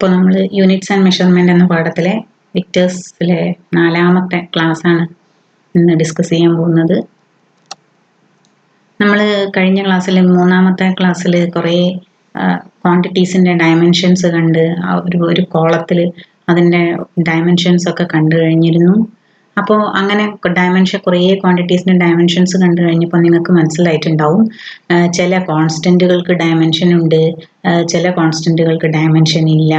ഇപ്പോൾ നമ്മൾ units and measurement എന്ന പാഠത്തിലെ വിക്ടേഴ്സിലെ 4ാമത്തെ ക്ലാസ് ആണ് ഇന്ന് ഡിസ്കസ് ചെയ്യാൻ പോകുന്നത്. നമ്മൾ കഴിഞ്ഞ ക്ലാസ്സിൽ 3ാമത്തെ ക്ലാസ്സിൽ കുറേ ക്വാണ്ടിറ്റീസിന്റെ ഡയമെൻഷൻസ് കണ്ട് ഒരു കോളത്തിൽ അതിന്റെ ഡയമെൻഷൻസ് ഒക്കെ കണ്ടു കഴിഞ്ഞിരുന്നു. അപ്പോൾ അങ്ങനെ കുറേ ക്വാണ്ടിറ്റീസിന്റെ ഡയമെൻഷൻസ് കണ്ടു കഴിഞ്ഞപ്പോൾ നിങ്ങൾക്ക് മനസ്സിലായിട്ടുണ്ടാവും ചില കോൺസ്റ്റന്റുകൾക്ക് ഡയമെൻഷൻ ഉണ്ട്, ചില കോൺസ്റ്റന്റുകൾക്ക് ഡയമെൻഷൻ ഇല്ല,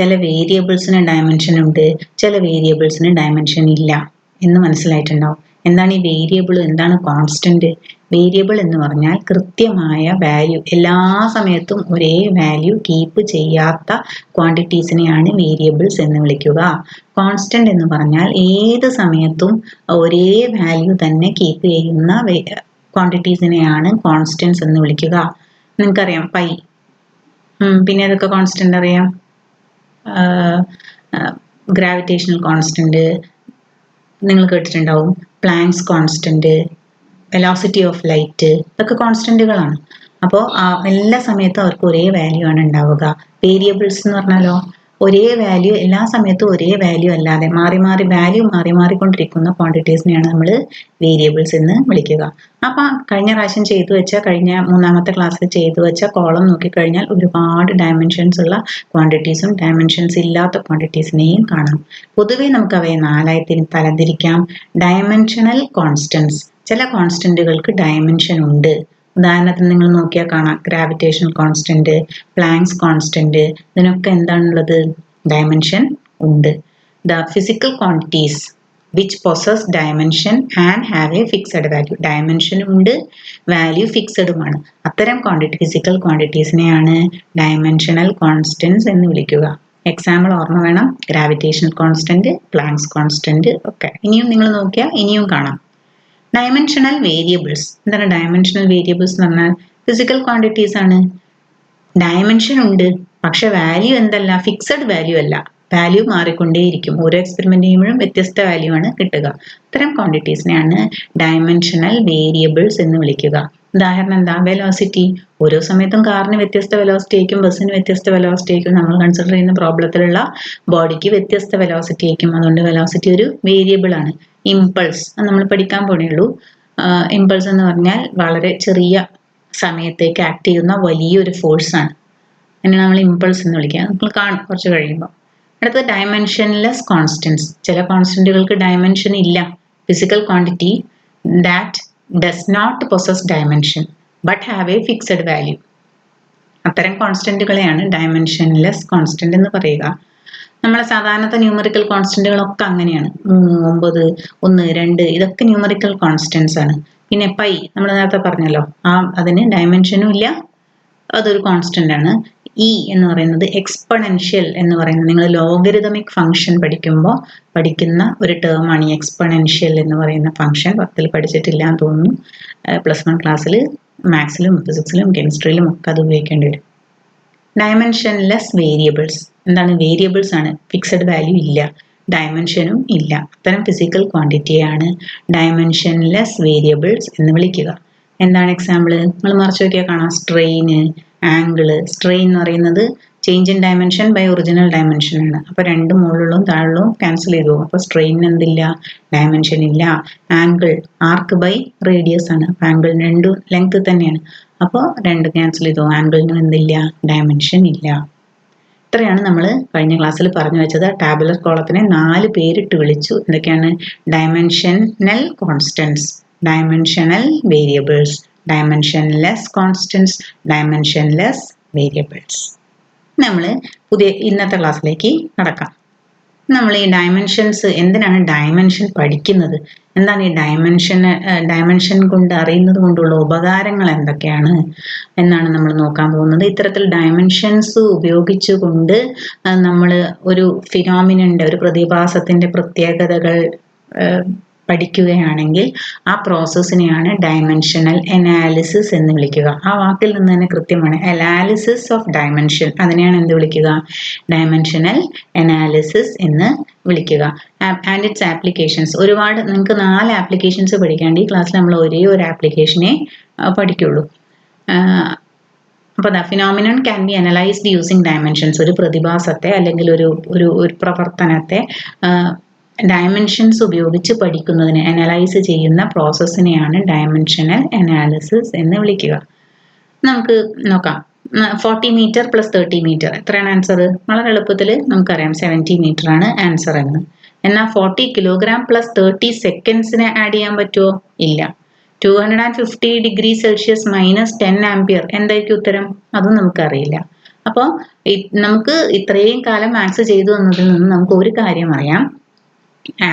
ചില വേരിയബിൾസിന് ഡയമെൻഷൻ ഉണ്ട്, ചില വേരിയബിൾസിന് ഡയമെൻഷൻ ഇല്ല എന്ന് മനസ്സിലായിട്ടുണ്ടാവും. എന്താണ് ഈ വേരിയബിൾ, എന്താണ് കോൺസ്റ്റന്റ്? വേരിയബിൾ എന്ന് പറഞ്ഞാൽ കൃത്യമായ വാല്യൂ, എല്ലാ സമയത്തും ഒരേ വാല്യൂ കീപ്പ് ചെയ്യാത്ത ക്വാണ്ടിറ്റീസിനെയാണ് വേരിയബിൾസ് എന്ന് വിളിക്കുക. കോൺസ്റ്റന്റ് എന്ന് പറഞ്ഞാൽ ഏത് സമയത്തും ഒരേ വാല്യൂ തന്നെ കീപ്പ് ചെയ്യുന്ന ക്വാണ്ടിറ്റീസിനെയാണ് കോൺസ്റ്റന്റ്സ് എന്ന് വിളിക്കുക. നിങ്ങൾക്കറിയാം പൈ, പിന്നെ ഏതൊക്കെ കോൺസ്റ്റന്റ് അറിയാം? ഗ്രാവിറ്റേഷണൽ കോൺസ്റ്റന്റ് നിങ്ങൾ കേട്ടിട്ടുണ്ടാവും, planks constant, velocity of light, ഇതൊക്കെ കോൺസ്റ്റന്റുകളാണ്. അപ്പോൾ എല്ലാ സമയത്തും അവർക്ക് ഒരേ വാല്യൂ ആണ് ഉണ്ടാവുക. വേരിയബിൾസ് എന്ന് പറഞ്ഞാലോ ഒരേ വാല്യൂ, എല്ലാ സമയത്തും ഒരേ വാല്യൂ അല്ലാതെ വാല്യൂ മാറി മാറിക്കൊണ്ടിരിക്കുന്ന ക്വാണ്ടിറ്റീസിനെയാണ് നമ്മൾ വേരിയബിൾസ് എന്ന് വിളിക്കുക. അപ്പം കഴിഞ്ഞ പ്രാവശ്യം കഴിഞ്ഞ 3ാമത്തെ ക്ലാസ്സിൽ ചെയ്തു വെച്ച കോളം നോക്കിക്കഴിഞ്ഞാൽ ഒരുപാട് ഡയമെൻഷൻസ് ഉള്ള ക്വാണ്ടിറ്റീസും ഡയമെൻഷൻസ് ഇല്ലാത്ത ക്വാണ്ടിറ്റീസിനെയും കാണാം. പൊതുവെ നമുക്ക് അവയെ 4ആയി തരംതിരിക്കാം. ഡയമെൻഷണൽ കോൺസ്റ്റന്റ്സ്, ചില കോൺസ്റ്റന്റുകൾക്ക് ഡയമെൻഷൻ ഉണ്ട്. ഉദാഹരണത്തിന് നിങ്ങൾ നോക്കിയാൽ കാണാം, ഗ്രാവിറ്റേഷണൽ കോൺസ്റ്റന്റ്, പ്ലാങ്ക്സ് കോൺസ്റ്റന്റ്, ഇതിനൊക്കെ എന്താണുള്ളത്? ഡയമെൻഷൻ ഉണ്ട്. The physical quantities which possess dimension and have a fixed value, ഡയമെൻഷനും ഉണ്ട്, വാല്യൂ ഫിക്സഡുമാണ്. അത്തരം ഫിസിക്കൽ ക്വാണ്ടിറ്റീസിനെയാണ് ഡയമെൻഷണൽ കോൺസ്റ്റന്റ്സ് എന്ന് വിളിക്കുക. എക്സാമ്പിൾ ഓർമ്മ വേണം, ഗ്രാവിറ്റേഷണൽ കോൺസ്റ്റന്റ്, പ്ലാങ്ക്സ് കോൺസ്റ്റന്റ് ഒക്കെ. ഇനിയും നിങ്ങൾ നോക്കിയാൽ ഇനിയും കാണാം. ഡയമെൻഷണൽ വേരിയബിൾസ്, എന്താണ് ഡയമെൻഷണൽ വേരിയബിൾസ് എന്ന് പറഞ്ഞാൽ ഫിസിക്കൽ ക്വാണ്ടിറ്റീസ് ആണ്. ഡയമെൻഷൻ ഉണ്ട്, പക്ഷെ വാല്യൂ എന്തല്ല, ഫിക്സഡ് വാല്യൂ അല്ല, വാല്യൂ മാറിക്കൊണ്ടേയിരിക്കും. ഓരോ എക്സ്പെരിമെന്റ് ചെയ്യുമ്പോഴും വ്യത്യസ്ത വാല്യൂ ആണ് കിട്ടുക. ഇത്തരം ക്വാണ്ടിറ്റീസിനെയാണ് ഡയമെൻഷണൽ വേരിയബിൾസ് എന്ന് വിളിക്കുക. ഉദാഹരണം എന്താ? വെലോസിറ്റി. ഓരോ സമയത്തും കാറിന് വ്യത്യസ്ത വെലോസിറ്റി ആയിരിക്കും, ബസ്സിന് വ്യത്യസ്ത വെലോസിറ്റി ആയിരിക്കും. നമ്മൾ കൺസിഡർ ചെയ്യുന്ന പ്രോബ്ലത്തിലുള്ള ബോഡിക്ക് വ്യത്യസ്ത വെലോസിറ്റി ആയിരിക്കും. അതുകൊണ്ട് വെലോസിറ്റി ഒരു വേരിയബിൾ ആണ്. ഇമ്പൾസ് നമ്മൾ പഠിക്കാൻ പോണേയുള്ളൂ. ഇമ്പൾസ് എന്ന് പറഞ്ഞാൽ വളരെ ചെറിയ സമയത്തേക്ക് ആക്ട് ചെയ്യുന്ന വലിയൊരു ഫോഴ്സ് ആണ്. അതിനെ നമ്മൾ ഇമ്പൾസ് എന്ന് വിളിക്കുക. നമ്മൾ കാണും കുറച്ച് കഴിയുമ്പോൾ. അടുത്തത് ഡയമെൻഷൻലെസ് കോൺസ്റ്റന്റ്സ്, ചില കോൺസ്റ്റന്റുകൾക്ക് ഡയമെൻഷൻ ഇല്ല. Physical quantity that does not possess dimension but have a fixed value. അത്തരം കോൺസ്റ്റന്റുകളെയാണ് ഡയമെൻഷൻലെസ് കോൺസ്റ്റന്റ് എന്ന് പറയുക. നമ്മളെ സാധാരണത്തെ ന്യൂമറിക്കൽ കോൺസ്റ്റന്റുകളൊക്കെ അങ്ങനെയാണ്. 3, 9, 1, 2 ഇതൊക്കെ ന്യൂമറിക്കൽ കോൺസ്റ്റന്റ്സ് ആണ്. പിന്നെ പൈ നമ്മൾ നേരത്തെ പറഞ്ഞല്ലോ, അതിന് ഡയമെൻഷനും ഇല്ല, അതൊരു കോൺസ്റ്റന്റ് ആണ്. ഇ എന്ന് പറയുന്നത് എക്സ്പൊണൻഷ്യൽ എന്ന് പറയുന്നത്, നിങ്ങൾ ലോഗരിതമിക് ഫംഗ്ഷൻ പഠിക്കുമ്പോൾ പഠിക്കുന്ന ഒരു ടേം ആണ് ഈ എക്സ്പൊണൻഷ്യൽ എന്ന് പറയുന്ന ഫംഗ്ഷൻ. 10ൽ പഠിച്ചിട്ടില്ല എന്ന് തോന്നുന്നു. +1 ക്ലാസ്സിൽ മാത്സിലും ഫിസിക്സിലും കെമിസ്ട്രിയിലും ഒക്കെ അത് ഉപയോഗിക്കേണ്ടി വരും. ഡയമെൻഷൻലെസ് വേരിയബിൾസ്, എന്താണ്? വേരിയബിൾസ് ആണ്, ഫിക്സഡ് വാല്യൂ ഇല്ല, ഡയമെൻഷനും ഇല്ല. അത്തരം ഫിസിക്കൽ ക്വാണ്ടിറ്റിയാണ് ഡയമെൻഷൻലെസ് വേരിയബിൾസ് എന്ന് വിളിക്കുക. എന്താണ് എക്സാമ്പിൾ? നിങ്ങൾ മറിച്ച് നോക്കിയാൽ കാണാം, സ്ട്രെയിന്, ആംഗിള്. സ്ട്രെയിൻ എന്ന് പറയുന്നത് change in dimension by original dimension ആണ്. അപ്പോൾ രണ്ടും മുകളിലും താഴിലും ക്യാൻസൽ ചെയ്തു പോകും. അപ്പോൾ സ്ട്രെയിനിന് എന്തില്ല? ഡയമെൻഷൻ ഇല്ല. ആംഗിൾ ആർക്ക് ബൈ റേഡിയസ് ആണ്, അപ്പോൾ ആംഗിളിന് 2 ലെങ്ത് തന്നെയാണ്. അപ്പോൾ 2 ക്യാൻസൽ ചെയ്തു, ആംഗിളിന് എന്തില്ല? ഡയമെൻഷൻ ഇല്ല. ഇത്രയാണ് നമ്മൾ കഴിഞ്ഞ ക്ലാസ്സിൽ പറഞ്ഞു വെച്ചത്. ടാബുലർ കോളത്തിനെ 4 പേരിട്ട് വിളിച്ചു. എന്തൊക്കെയാണ്? Dimensional constants, dimensional variables, dimensionless constants, dimensionless variables. നമ്മൾ ഇന്നത്തെ ക്ലാസ്സിലേക്ക് കടക്കാം. നമ്മൾ ഈ ഡയമെൻഷൻസ്, എന്തിനാണ് ഡയമെൻഷൻ പഠിക്കുന്നത്, എന്താണ് ഈ ഡയമെൻഷൻ കൊണ്ട് അറിയുന്നത് കൊണ്ടുള്ള ഉപകാരങ്ങൾ എന്തൊക്കെയാണ് എന്നാണ് നമ്മൾ നോക്കാൻ പോകുന്നത്. ഇത്തരത്തിൽ ഡയമെൻഷൻസ് ഉപയോഗിച്ചുകൊണ്ട് നമ്മൾ ഒരു ഫിനോമിനന്റെ, ഒരു പ്രതിഭാസത്തിന്റെ പ്രത്യേകതകൾ പഠിക്കുകയാണെങ്കിൽ ആ പ്രോസസ്സിനെയാണ് ഡയമെൻഷണൽ അനാലിസിസ് എന്ന് വിളിക്കുക. ആ വാക്കിൽ നിന്ന് തന്നെ കൃത്യമാണ്, അനാലിസിസ് ഓഫ് ഡയമെൻഷൻ, അതിനെയാണ് എന്ത് വിളിക്കുക? ഡയമെൻഷണൽ അനാലിസിസ് എന്ന് വിളിക്കുക. ആൻഡ് ഇറ്റ്സ് ആപ്ലിക്കേഷൻസ്, ഒരുപാട്, നിങ്ങൾക്ക് 4 ആപ്ലിക്കേഷൻസ് പഠിക്കാണ്ട് ഈ ക്ലാസ്സിൽ നമ്മൾ ഒരേ ഒരു ആപ്ലിക്കേഷനെ പഠിക്കുള്ളൂ. അപ്പോൾ the phenomenon can be analysed using dimensions. ഒരു പ്രതിഭാസത്തെ അല്ലെങ്കിൽ ഒരു പ്രവർത്തനത്തെ ഡയമെൻഷൻസ് ഉപയോഗിച്ച് പഠിക്കുന്നതിന് അനലൈസ് ചെയ്യുന്ന പ്രോസസ്സിനെയാണ് ഡയമെൻഷണൽ അനാലിസിസ് എന്ന് വിളിക്കുക. നമുക്ക് നോക്കാം. 40 മീറ്റർ പ്ലസ് 30 മീറ്റർ എത്രയാണ് ആൻസർ? വളരെ എളുപ്പത്തിൽ നമുക്കറിയാം 70 മീറ്റർ ആണ് ആൻസർ എന്ന്. എന്നാൽ 40 കിലോഗ്രാം പ്ലസ് 30 സെക്കൻഡ്സിനെ ആഡ് ചെയ്യാൻ പറ്റുമോ? ഇല്ല. 250 ഡിഗ്രി സെൽഷ്യസ് മൈനസ് 10 ആംപിയർ എന്തായിരിക്കും ഉത്തരം? അതും നമുക്കറിയില്ല. അപ്പോൾ നമുക്ക് ഇത്രയും കാലം മാത്സ് ചെയ്തു വന്നതിൽ നിന്ന് നമുക്ക് ഒരു കാര്യം അറിയാം.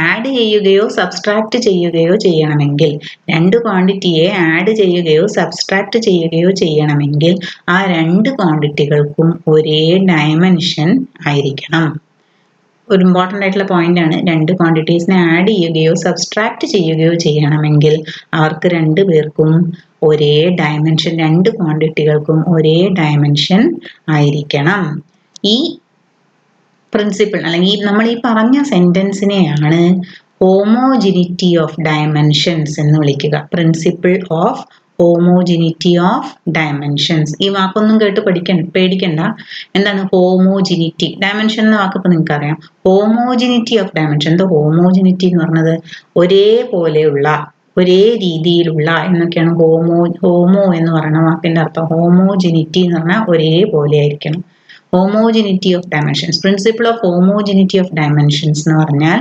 ആഡ് ചെയ്യുകയോ സബ്സ്ട്രാക്ട് ചെയ്യുകയോ ചെയ്യണമെങ്കിൽ, രണ്ട് ക്വാണ്ടിറ്റിയെ ആഡ് ചെയ്യുകയോ സബ്സ്ട്രാക്ട് ചെയ്യുകയോ ചെയ്യണമെങ്കിൽ ആ രണ്ട് ക്വാണ്ടിറ്റികൾക്കും ഒരേ ഡയമെൻഷൻ ആയിരിക്കണം. ഒരു ഇമ്പോർട്ടൻ്റ് ആയിട്ടുള്ള പോയിന്റ് ആണ്. രണ്ട് ക്വാണ്ടിറ്റീസിനെ ആഡ് ചെയ്യുകയോ സബ്സ്ട്രാക്ട് ചെയ്യുകയോ ചെയ്യണമെങ്കിൽ അവർക്ക് രണ്ടു പേർക്കും ഒരേ ഡയമെൻഷൻ, രണ്ട് ക്വാണ്ടിറ്റികൾക്കും ഒരേ ഡയമെൻഷൻ ആയിരിക്കണം. ഈ പ്രിൻസിപ്പിൾ അല്ലെങ്കിൽ നമ്മൾ ഈ പറഞ്ഞ സെന്റൻസിനെയാണ് ഹോമോജിനിറ്റി ഓഫ് ഡയമെൻഷൻസ് എന്ന് വിളിക്കുക. Principle of homogeneity of dimensions. ഈ വാക്കൊന്നും കേട്ട് പേടിക്കണ്ട. എന്താണ് ഹോമോജിനിറ്റി? ഡയമെൻഷൻ എന്ന വാക്ക് ഇപ്പൊ നിങ്ങൾക്ക് അറിയാം. Homogeneity of dimension. എന്താ ഹോമോജിനിറ്റി എന്ന് പറഞ്ഞത്? ഒരേപോലെയുള്ള, ഒരേ രീതിയിലുള്ള എന്നൊക്കെയാണ് ഹോമോ എന്ന് പറയുന്ന വാക്കിന്റെ അർത്ഥം. ഹോമോജിനിറ്റി എന്ന് പറഞ്ഞാൽ ഒരേപോലെ ആയിരിക്കണം. Homogeneity of dimensions. Principle of homogeneity of dimensions എന്ന് പറഞ്ഞാൽ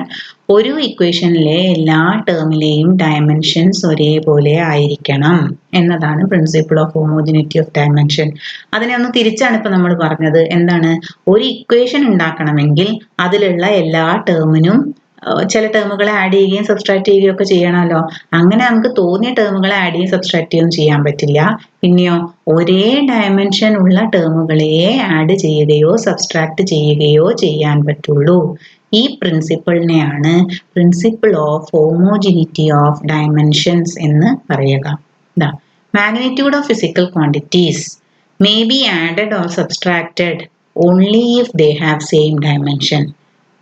ഒരു ഇക്വേഷനിലെ എല്ലാ ടേമിലെയും ഡയമെൻഷൻസ് ഒരേപോലെ ആയിരിക്കണം എന്നതാണ് principle of homogeneity of dimension. അതിനെ ഒന്ന് തിരിച്ചാണ് ഇപ്പൊ നമ്മൾ പറഞ്ഞത്. എന്താണ്? ഒരു ഇക്വേഷൻ ഉണ്ടാക്കണമെങ്കിൽ അതിലുള്ള എല്ലാ ടേമിനും ചില ടേമുകളെ ആഡ് ചെയ്യുകയും സബ്സ്ട്രാക്ട് ചെയ്യുകയും ഒക്കെ ചെയ്യണമല്ലോ. അങ്ങനെ നമുക്ക് തോന്നിയ ടേമുകളെ ആഡ് ചെയ്യുകയും സബ്സ്ട്രാക്ട് ചെയ്യുകയും ചെയ്യാൻ പറ്റില്ല. പിന്നെയോ ഒരേ ഡയമെൻഷൻ ഉള്ള ടേമുകളെ ആഡ് ചെയ്യുകയോ സബ്സ്ട്രാക്ട് ചെയ്യുകയോ ചെയ്യാൻ പറ്റുള്ളൂ. ഈ പ്രിൻസിപ്പിളിനെയാണ് principle of homogeneity of dimensions എന്ന് പറയുക. Magnitude of physical quantities may be added or subtracted only if they have same dimension.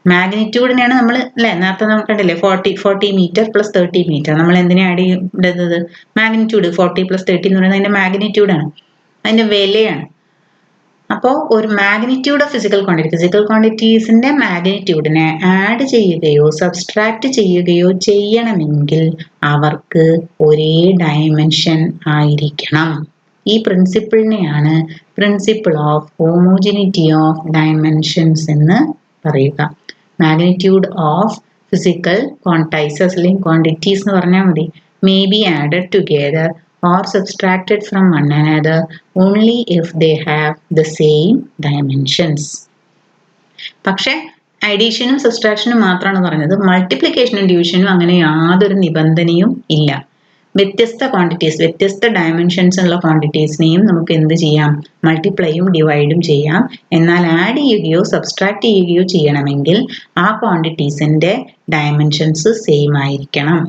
മാഗ്നിറ്റ്യൂഡിനെയാണ് നമ്മൾ നേരത്തെ നമുക്ക് കണ്ടില്ലേ 40 മീറ്റർ പ്ലസ് 30 മീറ്റർ. നമ്മൾ എന്തിനാ ആഡ് ചെയ്യേണ്ടത്? മാഗ്നിറ്റ്യൂഡ്. 40 പ്ലസ് 30 എന്ന് പറയുന്നത് അതിന്റെ മാഗ്നിറ്റ്യൂഡാണ്, അതിന്റെ വിലയാണ്. അപ്പോൾ ഒരു മാഗ്നിറ്റ്യൂഡ് ഓഫ് ഫിസിക്കൽ ക്വാണ്ടിറ്റീസിന്റെ മാഗ്നിറ്റ്യൂഡിനെ ആഡ് ചെയ്യുകയോ സബ്സ്ട്രാക്ട് ചെയ്യുകയോ ചെയ്യണമെങ്കിൽ അവർക്ക് ഒരേ ഡയമെൻഷൻ ആയിരിക്കണം. ഈ പ്രിൻസിപ്പിളിനെയാണ് principle of homogeneity of dimensions എന്ന് പറയുക. മാഗ്നിറ്റ്യൂഡ് ഓഫ് ഫിസിക്കൽ ക്വാണ്ടൈസസ് അല്ലെങ്കിൽ ക്വാണ്ടിറ്റീസ് എന്ന് പറഞ്ഞാൽ മതി. May be added together or subtracted from one another only if they have the same dimensions. പക്ഷെ അഡീഷനും സബ്സ്ട്രാക്ഷനും മാത്രമാണ് പറഞ്ഞത്. മൾട്ടിപ്ലിക്കേഷനും ഡിവിഷനും അങ്ങനെ യാതൊരു നിബന്ധനയും ഇല്ല. വ്യത്യസ്ത ക്വാണ്ടിറ്റീസ്, വ്യത്യസ്ത ഡയമെൻഷൻസ് ഉള്ള ക്വാണ്ടിറ്റീസിനെയും നമുക്ക് എന്ത് ചെയ്യാം? മൾട്ടിപ്ലൈയും ഡിവൈഡും ചെയ്യാം. എന്നാൽ ആഡ് ചെയ്യുകയോ സബ്സ്ട്രാക്ട് ചെയ്യുകയോ ചെയ്യണമെങ്കിൽ ആ ക്വാണ്ടിറ്റീസിന്റെ ഡയമെൻഷൻസ് സെയിം ആയിരിക്കണം.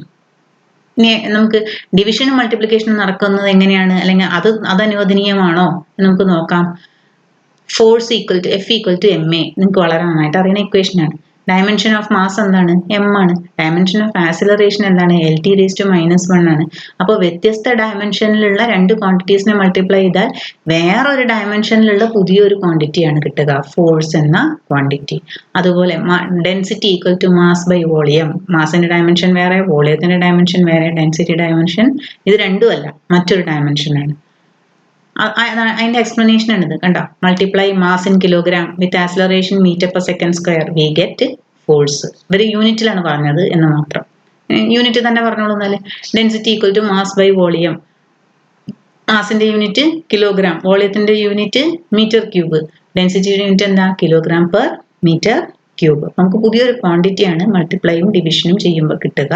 നമുക്ക് ഡിവിഷനും മൾട്ടിപ്ലിക്കേഷനും നടക്കുന്നത് എങ്ങനെയാണ്, അല്ലെങ്കിൽ അത് അനുവദനീയമാണോ നമുക്ക് നോക്കാം. Force equal to F equal to MA നിങ്ങൾക്ക് വളരെ നന്നായിട്ട് അറിയുന്ന ഇക്വേഷനാണ്. ഡയമെൻഷൻ ഓഫ് മാസ് എന്താണ്? M ആണ്. ഡയമെൻഷൻ ഓഫ് ആക്സിലറേഷൻ എന്താണ്? LT⁻⁻1 ആണ്. അപ്പോൾ വ്യത്യസ്ത ഡയമെൻഷനിലുള്ള രണ്ട് ക്വാണ്ടിറ്റീസിനെ മൾട്ടിപ്ലൈ ചെയ്താൽ വേറൊരു ഡയമെൻഷനിലുള്ള പുതിയൊരു ക്വാണ്ടിറ്റിയാണ് കിട്ടുക, ഫോഴ്സ് എന്ന ക്വാണ്ടിറ്റി. അതുപോലെ density equal to mass by volume. മാസിന്റെ ഡയമെൻഷൻ വേറെ, വോളിയത്തിന്റെ ഡയമെൻഷൻ വേറെ, ഡെൻസിറ്റി ഡയമെൻഷൻ ഇത് രണ്ടുമല്ല, മറ്റൊരു ഡയമെൻഷനാണ്. അതിന്റെ എക്സ്പ്ലനേഷൻ ആണ് ഇത്. കണ്ടോ? Multiply mass in kilogram with acceleration metre per second square we get force. ഇവർ യൂണിറ്റിലാണ് പറഞ്ഞത് എന്ന് മാത്രം. യൂണിറ്റ് തന്നെ പറഞ്ഞോളൂ. എന്നാല് density equal to mass by volume. മാസിന്റെ യൂണിറ്റ് കിലോഗ്രാം, വോളിയത്തിന്റെ യൂണിറ്റ് മീറ്റർ ക്യൂബ്, ഡെൻസിറ്റിയുടെ യൂണിറ്റ് എന്താ? Kilogram per metre cube. നമുക്ക് പുതിയൊരു ക്വാണ്ടിറ്റിയാണ് മൾട്ടിപ്ലൈയും ഡിവിഷനും ചെയ്യുമ്പോൾ കിട്ടുക.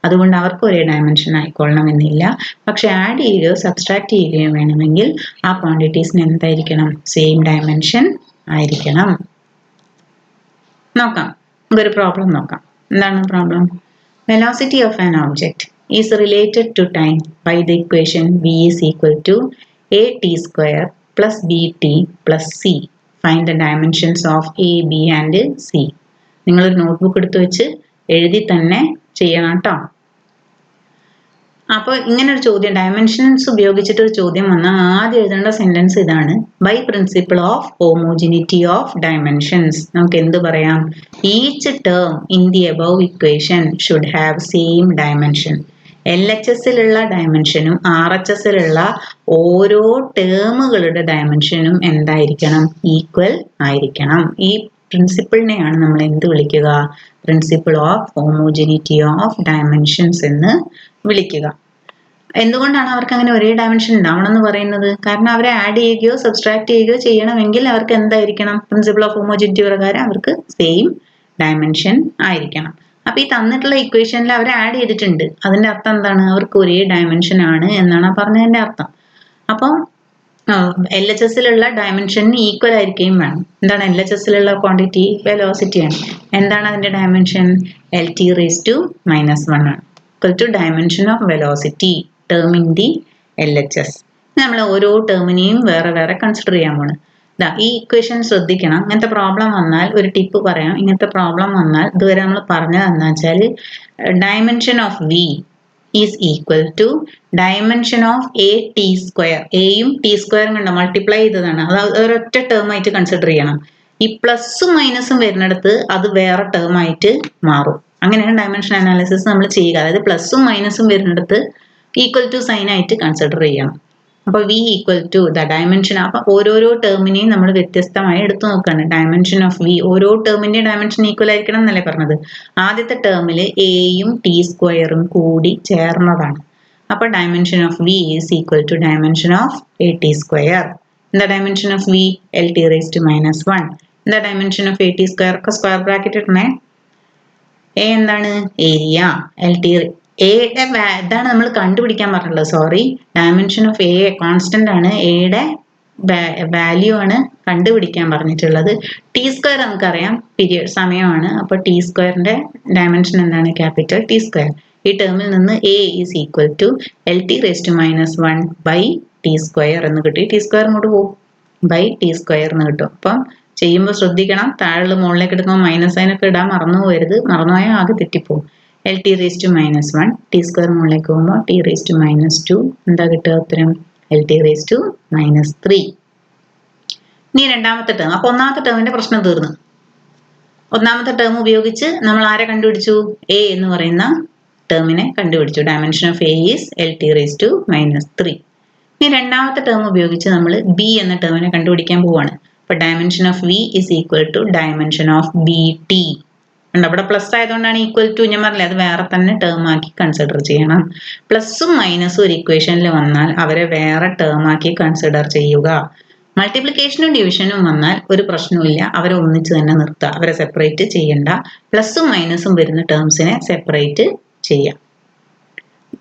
അതുകൊണ്ട് അവർക്ക് ഒരേ ഡയമെൻഷൻ ആയിക്കൊള്ളണമെന്നില്ല. പക്ഷെ ആഡ് ചെയ്യുകയോ സബ്സ്ട്രാക്ട് ചെയ്യുകയോ വേണമെങ്കിൽ ആ ക്വാണ്ടിറ്റീസിന് എന്തായിരിക്കണം? സെയിം ഡയമെൻഷൻ ആയിരിക്കണം. നോക്കാം, നമുക്കൊരു പ്രോബ്ലം നോക്കാം. എന്താണ് problem? Velocity of an object is related to time by the equation v is equal to at² plus bt plus c. Find the dimensions of A, B and C. നിങ്ങളൊരു notebook എടുത്ത് വെച്ച് എഴുതി തന്നെ ചെയ്യണം കേട്ടോ. അപ്പോൾ ഇങ്ങനെ ഒരു ചോദ്യം ഡയമെൻഷൻസ് ഉപയോഗിച്ചിട്ട് ഒരു ചോദ്യം വന്നാൽ ആദ്യം എഴുതേണ്ട സെന്റൻസ് ഇതാണ്. By principle of homogeneity of dimensions നമുക്ക് എന്ത് പറയാം? Each term in the above equation should have same dimension. LHSലുള്ള ഡയമെൻഷനും RHSലുള്ള ഓരോ ടേമുകളുടെ ഡയമെൻഷനും എന്തായിരിക്കണം? ഈക്വൽ ആയിരിക്കണം. ഈ പ്രിൻസിപ്പിളിനെയാണ് നമ്മൾ എന്ത് വിളിക്കുക? Principle of homogeneity of dimensions എന്ന് വിളിക്കുക. എന്തുകൊണ്ടാണ് അവർക്ക് അങ്ങനെ ഒരേ ഡയമെൻഷൻ ഉണ്ടാവണം എന്ന് പറയുന്നത്? കാരണം അവരെ ആഡ് ചെയ്യുകയോ സബ്സ്ട്രാക്ട് ചെയ്യുകയോ ചെയ്യണമെങ്കിൽ അവർക്ക് എന്തായിരിക്കണം? പ്രിൻസിപ്പിൾ ഓഫ് ഹോമോജിനിറ്റി പ്രകാരം അവർക്ക് സെയിം ഡയമെൻഷൻ ആയിരിക്കണം. അപ്പൊ ഈ തന്നിട്ടുള്ള ഇക്വേഷനിൽ അവർ ആഡ് ചെയ്തിട്ടുണ്ട്. അതിന്റെ അർത്ഥം എന്താണ്? അവർക്ക് ഒരേ ഡയമെൻഷൻ ആണ് എന്നാണ് പറഞ്ഞതിന്റെ അർത്ഥം. അപ്പം LHSലുള്ള ഡയമെൻഷന് ഈക്വൽ ആയിരിക്കുകയും വേണം. എന്താണ് LHSലുള്ള ക്വാണ്ടിറ്റി? വെലോസിറ്റി ആണ്. എന്താണ് അതിന്റെ ഡയമെൻഷൻ? LT⁻⁻1 ആണ്. Equal to dimension of velocity term in the LHS. നമ്മൾ ഓരോ ടേമിനെയും വേറെ വേറെ കൺസിഡർ ചെയ്യാൻ പോണ്. ഈ ഇക്വേഷൻ ശ്രദ്ധിക്കണം. ഇങ്ങനത്തെ പ്രോബ്ലം വന്നാൽ ഒരു ടിപ്പ് പറയാം. ഇങ്ങനത്തെ പ്രോബ്ലം വന്നാൽ ഇതുവരെ നമ്മൾ പറഞ്ഞതെന്ന് വെച്ചാൽ dimension of V is equal to dimension of AT². എയും T² കണ്ടോ മൾട്ടിപ്ലൈ ചെയ്തതാണ്. അത് ഒരൊറ്റ ടേം ആയിട്ട് കൺസിഡർ ചെയ്യണം. ഈ പ്ലസും മൈനസും വരുന്നിടത്ത് അത് വേറെ ടേം ആയിട്ട് മാറും. അങ്ങനെയാണ് ഡയമെൻഷൻ അനാലിസിസ് നമ്മൾ ചെയ്യുക. അതായത് പ്ലസും മൈനസും വരുന്നിടത്ത് ഈക്വൽ ടു സൈൻ ആയിട്ട് കൺസിഡർ ചെയ്യണം. അപ്പോൾ V equal to the dimension. അപ്പൊ ഓരോരോ ടേമിനെയും നമ്മൾ വ്യത്യസ്തമായി എടുത്തു നോക്കുകയാണ്. ഡയമെൻഷൻ ഓഫ് V ഓരോ ടേമിന്റെയും ഡയമെൻഷൻ ഈക്വൽ ആയിരിക്കണം എന്നല്ലേ പറഞ്ഞത്? ആദ്യത്തെ ടേമിൽ Aയും T² കൂടി ചേർന്നതാണ്. അപ്പൊ dimension of V is equal to dimension of AT². എന്താ ഡയമെൻഷൻ ഓഫ് V? LT⁻⁻1. എന്താ ഡയമെൻഷൻ ഓഫ് AT² ഒക്കെ സ്ക്വയർ ബ്രാക്കറ്റ് ഇടണേ. A എന്താണ്? ഏരിയ. എയുടെ ഇതാണ് നമ്മൾ കണ്ടുപിടിക്കാൻ പറഞ്ഞിട്ടുള്ളത്. Sorry, dimension of A constant ആണ്. എയുടെ വാല്യൂ ആണ് കണ്ടുപിടിക്കാൻ പറഞ്ഞിട്ടുള്ളത്. T² നമുക്കറിയാം പീരിയഡ് സമയമാണ്. അപ്പൊ T²ന്റെ ഡയമെൻഷൻ എന്താണ്? Capital T². ഈ ടേമിൽ നിന്ന് A is equal to LT⁻⁻1 by T² എന്ന് കിട്ടി. T² ഇങ്ങോട്ട് പോകും, ബൈ T² എന്ന് കിട്ടും. അപ്പം ചെയ്യുമ്പോൾ ശ്രദ്ധിക്കണം, താഴെ മുകളിലേക്ക് എടുക്കുമ്പോൾ മൈനസ് സൈനൊക്കെ ഇടാൻ മറന്നു പോകരുത്. മറന്നുപോയാൽ ആകെ തെറ്റിപ്പോവും. LT⁻⁻1 T² മുകളിലേക്ക് പോകുമ്പോൾ T⁻⁻2 എന്താ കിട്ടുക ഉത്തരം? LT⁻⁻3. ഇനി രണ്ടാമത്തെ ടേം. അപ്പൊ ഒന്നാമത്തെ ടേമിന്റെ പ്രശ്നം തീർന്നു. ഒന്നാമത്തെ ടേം ഉപയോഗിച്ച് നമ്മൾ ആരെ കണ്ടുപിടിച്ചു? A എന്ന് പറയുന്ന ടേമിനെ കണ്ടുപിടിച്ചു. Dimension of A is LT⁻⁻3. ഇനി രണ്ടാമത്തെ ടേം ഉപയോഗിച്ച് നമ്മൾ B എന്ന ടേമിനെ കണ്ടുപിടിക്കാൻ പോവാണ്. അപ്പൊ dimension of V is equal to dimension of BT. അവിടെ പ്ലസ് ആയതുകൊണ്ടാണ് ഈക്വൽ ടു. ഞാൻ പറഞ്ഞില്ലേ, അത് വേറെ തന്നെ ടേം ആക്കി കൺസിഡർ ചെയ്യണം. പ്ലസും മൈനസും ഒരു ഇക്വേഷനിൽ വന്നാൽ അവരെ വേറെ ടേം ആക്കി കൺസിഡർ ചെയ്യുക. മൾട്ടിപ്ലിക്കേഷനും ഡിവിഷനും വന്നാൽ ഒരു പ്രശ്നവുമില്ല, അവരെ ഒന്നിച്ച് തന്നെ നിർത്തുക. അവരെ സെപ്പറേറ്റ് ചെയ്യണ്ട. പ്ലസും മൈനസും വരുന്ന ടേംസിനെ സെപ്പറേറ്റ് ചെയ്യാം.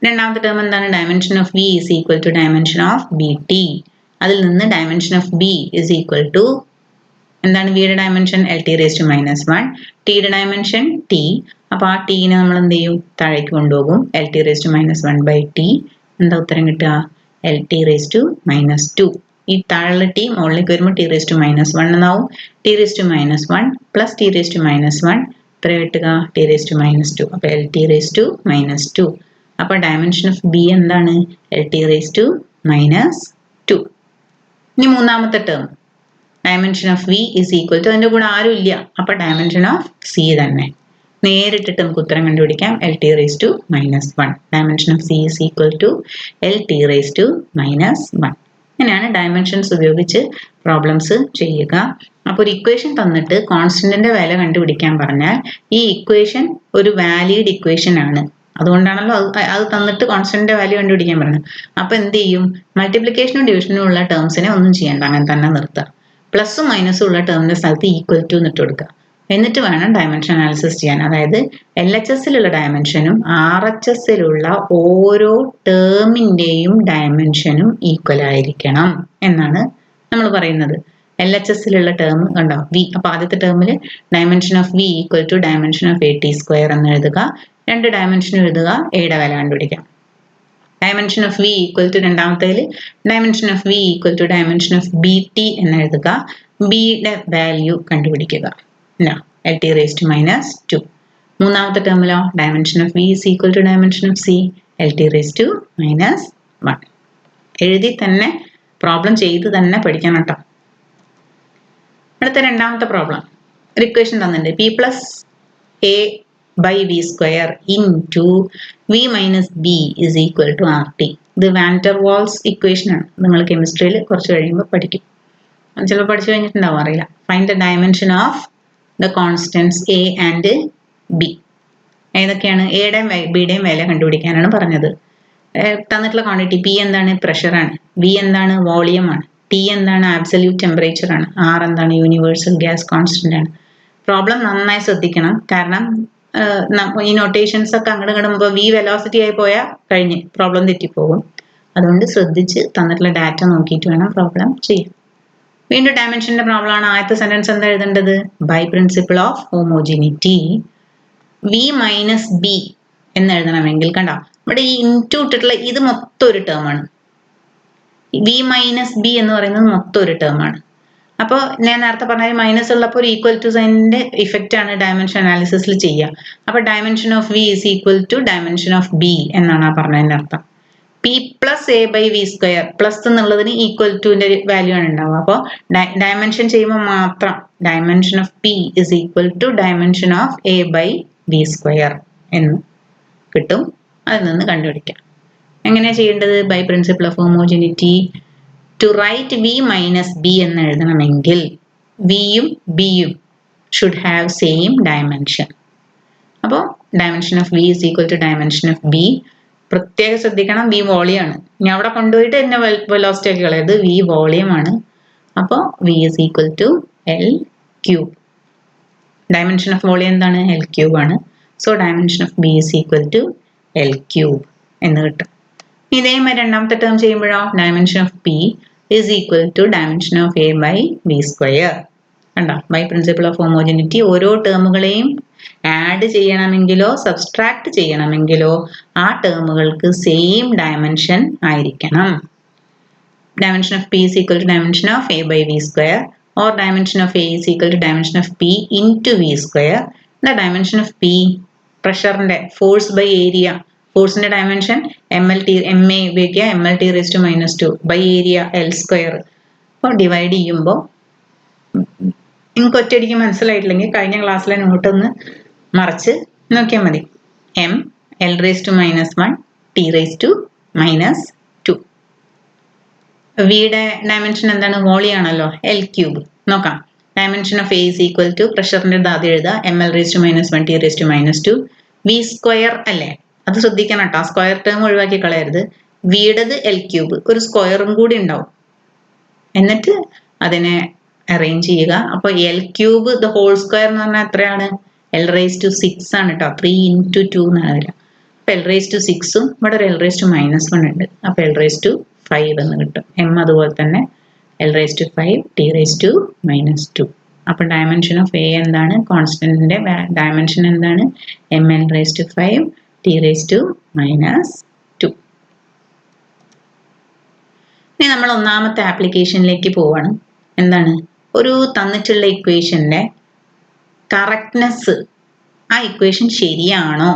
രണ്ടാമത്തെ ടേം എന്താണ്? Dimension of V is equal to dimension of BT. അതിൽ നിന്ന് dimension of B is equal to എന്താണ്? വിയുടെ ഡയമെൻഷൻ LT⁻⁻1, ടിയുടെ ഡയമെൻഷൻ T. അപ്പൊ ആ ടീനെ നമ്മൾ എന്ത് ചെയ്യും? താഴേക്ക് കൊണ്ടുപോകും. LT⁻⁻1 by T. എന്താ ഉത്തരം കിട്ടുക? LT⁻⁻2. ഈ താഴെ T മുകളിലേക്ക് വരുമ്പോൾ T⁻⁻1 എന്നാവും. T⁻⁻1 പ്ലസ് T⁻⁻1 എത്ര കിട്ടുക? T⁻⁻2. അപ്പൊ LT⁻⁻2. അപ്പൊ ഡയമെൻഷൻ ഓഫ് B എന്താണ്? LT⁻⁻2. ഇനി മൂന്നാമത്തെ term dimension of V is equal to, അതിന്റെ കൂടെ ആരും ഇല്ല, അപ്പൊ ഡയമെൻഷൻ ഓഫ് C തന്നെ. നേരിട്ടിട്ട് നമുക്ക് ഉത്തരം കണ്ടുപിടിക്കാം. LT⁻⁻1. Dimension of C is equal to LT⁻⁻1. ഇങ്ങനെയാണ് ഡയമെൻഷൻസ് ഉപയോഗിച്ച് പ്രോബ്ലംസ് ചെയ്യുക. അപ്പോൾ ഒരു ഇക്വേഷൻ തന്നിട്ട് കോൺസ്റ്റന്റിന്റെ വില കണ്ടുപിടിക്കാൻ പറഞ്ഞാൽ ഈ ഇക്വേഷൻ ഒരു വാലിഡ് ഇക്വേഷൻ ആണ്. അതുകൊണ്ടാണല്ലോ അത് തന്നിട്ട് കോൺസ്റ്റന്റിന്റെ വാല്യൂ കണ്ടുപിടിക്കാൻ പറയുന്നത്. അപ്പൊ എന്ത് ചെയ്യും? മൾട്ടിപ്ലിക്കേഷനും ഡിവിഷനും ഉള്ള ടേംസിനെ ഒന്നും ചെയ്യണ്ട, അങ്ങനെ തന്നെ നിർത്തുക. പ്ലസും മൈനസും ഉള്ള ടേമിന്റെ സ്ഥലത്ത് ഈക്വൽ ടു എന്നിട്ട് കൊടുക്കുക. എന്നിട്ട് വേണം ഡയമെൻഷൻ അനാലിസിസ് ചെയ്യാൻ. അതായത് LHSലുള്ള ഡയമെൻഷനും RHSലുള്ള ഓരോ ടേമിന്റെയും ഡയമെൻഷനും ഈക്വൽ ആയിരിക്കണം എന്നാണ് നമ്മൾ പറയുന്നത്. LHSലുള്ള ടേം കണ്ടോ V. അപ്പൊ ആദ്യത്തെ ടേമിൽ dimension of V equal to dimension of AT² എന്ന് എഴുതുക. രണ്ട് ഡയമെൻഷൻ എഴുതുക, എയുടെ വില കണ്ടുപിടിക്കാം. Dimension of V equal to രണ്ടാമത്തേൽ dimension of V equal to dimension of BT എന്ന് എഴുതുക. ബിയുടെ വാല്യൂ കണ്ടുപിടിക്കുക. LT⁻⁻2. മൂന്നാമത്തെ ടേമിലോ dimension of V is equal to dimension of C LT⁻⁻1. എഴുതി തന്നെ പ്രോബ്ലം ചെയ്ത് തന്നെ പഠിക്കണം കേട്ടോ. അടുത്ത രണ്ടാമത്തെ പ്രോബ്ലം, ഒരു ഇക്വേഷൻ തന്നിട്ടുണ്ട്. P+A/V² into V-B is equal to RT. ഇത് വാൻ ഡെർ വാൾസ് ഇക്വേഷൻ ആണ്. നിങ്ങൾ കെമിസ്ട്രിയിൽ കുറച്ച് കഴിയുമ്പോൾ പഠിക്കും. ചിലപ്പോൾ പഠിച്ചു കഴിഞ്ഞിട്ടുണ്ടാവും, അറിയില്ല. Find the dimension of the constants A and B. ഏതൊക്കെയാണ്? എയുടെയും ബിയുടെയും വില കണ്ടുപിടിക്കാനാണ് പറഞ്ഞത്. തന്നിട്ടുള്ള ക്വാണ്ടിറ്റി P എന്താണ്? പ്രഷറാണ്. V എന്താണ്? വോളിയമാണ്. T എന്താണ്? ആബ്സല്യൂട്ട് ടെമ്പറേച്ചർ ആണ്. R എന്താണ്? യൂണിവേഴ്സൽ ഗ്യാസ് കോൺസ്റ്റന്റ് ആണ്. പ്രോബ്ലം നന്നായി ശ്രദ്ധിക്കണം, കാരണം ഈ നൊട്ടേഷൻസ് ഒക്കെ അങ്ങോട്ട് ഇടുമ്പോൾ V വെലോസിറ്റി ആയി പോയാൽ കഴിഞ്ഞ് പ്രോബ്ലം തെറ്റിപ്പോകും. അതുകൊണ്ട് ശ്രദ്ധിച്ച് തന്നിട്ടുള്ള ഡാറ്റ നോക്കിയിട്ട് വേണം പ്രോബ്ലം ചെയ്യാൻ. വീണ്ടും ഡയമെൻഷന്റെ പ്രോബ്ലം ആണ്. ആദ്യത്തെ സെന്റൻസ് എന്താ എഴുതേണ്ടത്? By principle of homogeneity V-B എന്ന് എഴുതണമെങ്കിൽ കണ്ടോ, ഇവിടെ ഈ ഇൻറ്റു ഇട്ടിട്ടുള്ള ഇത് മൊത്തം ഒരു ടേം ആണ്. V-B എന്ന് പറയുന്നത് മൊത്തം ഒരു ടേം ആണ്. അപ്പോൾ ഞാൻ നേരത്തെ പറഞ്ഞ മൈനസ് ഉള്ളപ്പോൾ ഒരു ഈക്വൽ ടു സൈനിന്റെ ഇഫക്റ്റ് ആണ് ഡയമെൻഷൻ അനാലിസിസിൽ ചെയ്യുക. അപ്പോൾ dimension of V is equal to dimension of B എന്നാണ് ആ പറഞ്ഞതിന്റെ അർത്ഥം. P+A/V², പ്ലസ് എന്നുള്ളതിന് ഈക്വൽ ടുവിന്റെ വാല്യൂ ആണ് ഉണ്ടാവുക. അപ്പോൾ ഡയമെൻഷൻ ചെയ്യുമ്പോൾ മാത്രം dimension of P is equal to dimension of A/V² എന്ന് കിട്ടും. അതിൽ നിന്ന് കണ്ടുപിടിക്കാം. എങ്ങനെയാണ് ചെയ്യേണ്ടത്? By principle of homogeneity, to write V-B എന്ന് എഴുതണമെങ്കിൽ വിയും ബിയും ഷുഡ് ഹാവ് സെയിം ഡയമെൻഷൻ. അപ്പോൾ dimension of V is equal to dimension of B. പ്രത്യേകം ശ്രദ്ധിക്കണം, V വോളിയമാണ്. ഞാൻ അവിടെ കൊണ്ടുപോയിട്ട് എന്നെ വെലോസിറ്റി ആക്കി കളയത്. V വോളിയമാണ്. അപ്പോൾ V is equal to L3. Dimension of volume എന്താണ്? L3 ആണ്. So dimension of B is equal to L3 എന്ന് കിട്ടും. ഇതേമാതിരി രണ്ടാമത്തെ ടേം ചെയ്യുമ്പോഴോ dimension of P is equal to dimension of A/V². കണ്ടോ, ബൈ പ്രിൻസിപ്പിൾ ഓഫ് ഹോമോജിനിറ്റി ഓരോ ടേമുകളെയും add ചെയ്യണമെങ്കിലോ subtract ചെയ്യണമെങ്കിലോ ആ ടേമുകൾക്ക് സെയിം ഡയമെൻഷൻ ആയിരിക്കണം. Dimension of P is equal to dimension of A/V² or dimension of A is equal to dimension of P into V². The dimension of P പ്രഷറിന്റെ force by area, ഫോഴ്സിന്റെ dimension MA ഉപയോഗിക്കുക, MLT⁻², by area L². അപ്പോൾ divide ചെയ്യുമ്പോൾ നിങ്ങൾക്ക് ഒറ്റയടിക്ക് മനസ്സിലായിട്ടില്ലെങ്കിൽ കഴിഞ്ഞ ക്ലാസ്സിലെ not ഒന്ന് മറിച്ച് നോക്കിയാൽ മതി. ML⁻⁻1 T⁻². വിയുടെ ഡയമെൻഷൻ എന്താണ്? വോളിയാണല്ലോ, L3. നോക്കാം. Dimension of A is equal to പ്രഷറിന്റെ ആദ്യം എഴുതുക, ML⁻⁻1 T⁻². V² അല്ലേ, അത് ശ്രദ്ധിക്കണം കേട്ടോ, സ്ക്വയർ ടേം ഒഴിവാക്കി കളയരുത്. വിയുടേത് L3, ഒരു സ്ക്വയറും കൂടി ഉണ്ടാവും. എന്നിട്ട് അതിനെ അറേഞ്ച് ചെയ്യുക. അപ്പോൾ L3 ദ ഹോൾ സ്ക്വയർ എന്ന് പറഞ്ഞാൽ എത്രയാണ്? L⁻⁶ ആണ് കേട്ടോ. 3 into 2 എന്നാണ് വരിക. അപ്പോൾ L⁻⁶ഉം ഇവിടെ ഒരു L⁻⁻1 ഉണ്ട്. അപ്പോൾ L⁻⁵ എന്ന് കിട്ടും. M അതുപോലെ തന്നെ L⁻⁵ T⁻². അപ്പോൾ ഡയമെൻഷൻ ഓഫ് A എന്താണ്? കോൺസ്റ്റന്റിന്റെ ഡയമെൻഷൻ എന്താണ്? ML⁻⁵ T⁻². ഇനി നമ്മൾ ഒന്നാമത്തെ ആപ്ലിക്കേഷനിലേക്ക് പോവാണ്. എന്താണ്? ഒരു തന്നിട്ടുള്ള ഇക്വേഷന്റെ കറക്റ്റ്നെസ്, ആ ഇക്വേഷൻ ശരിയാണോ?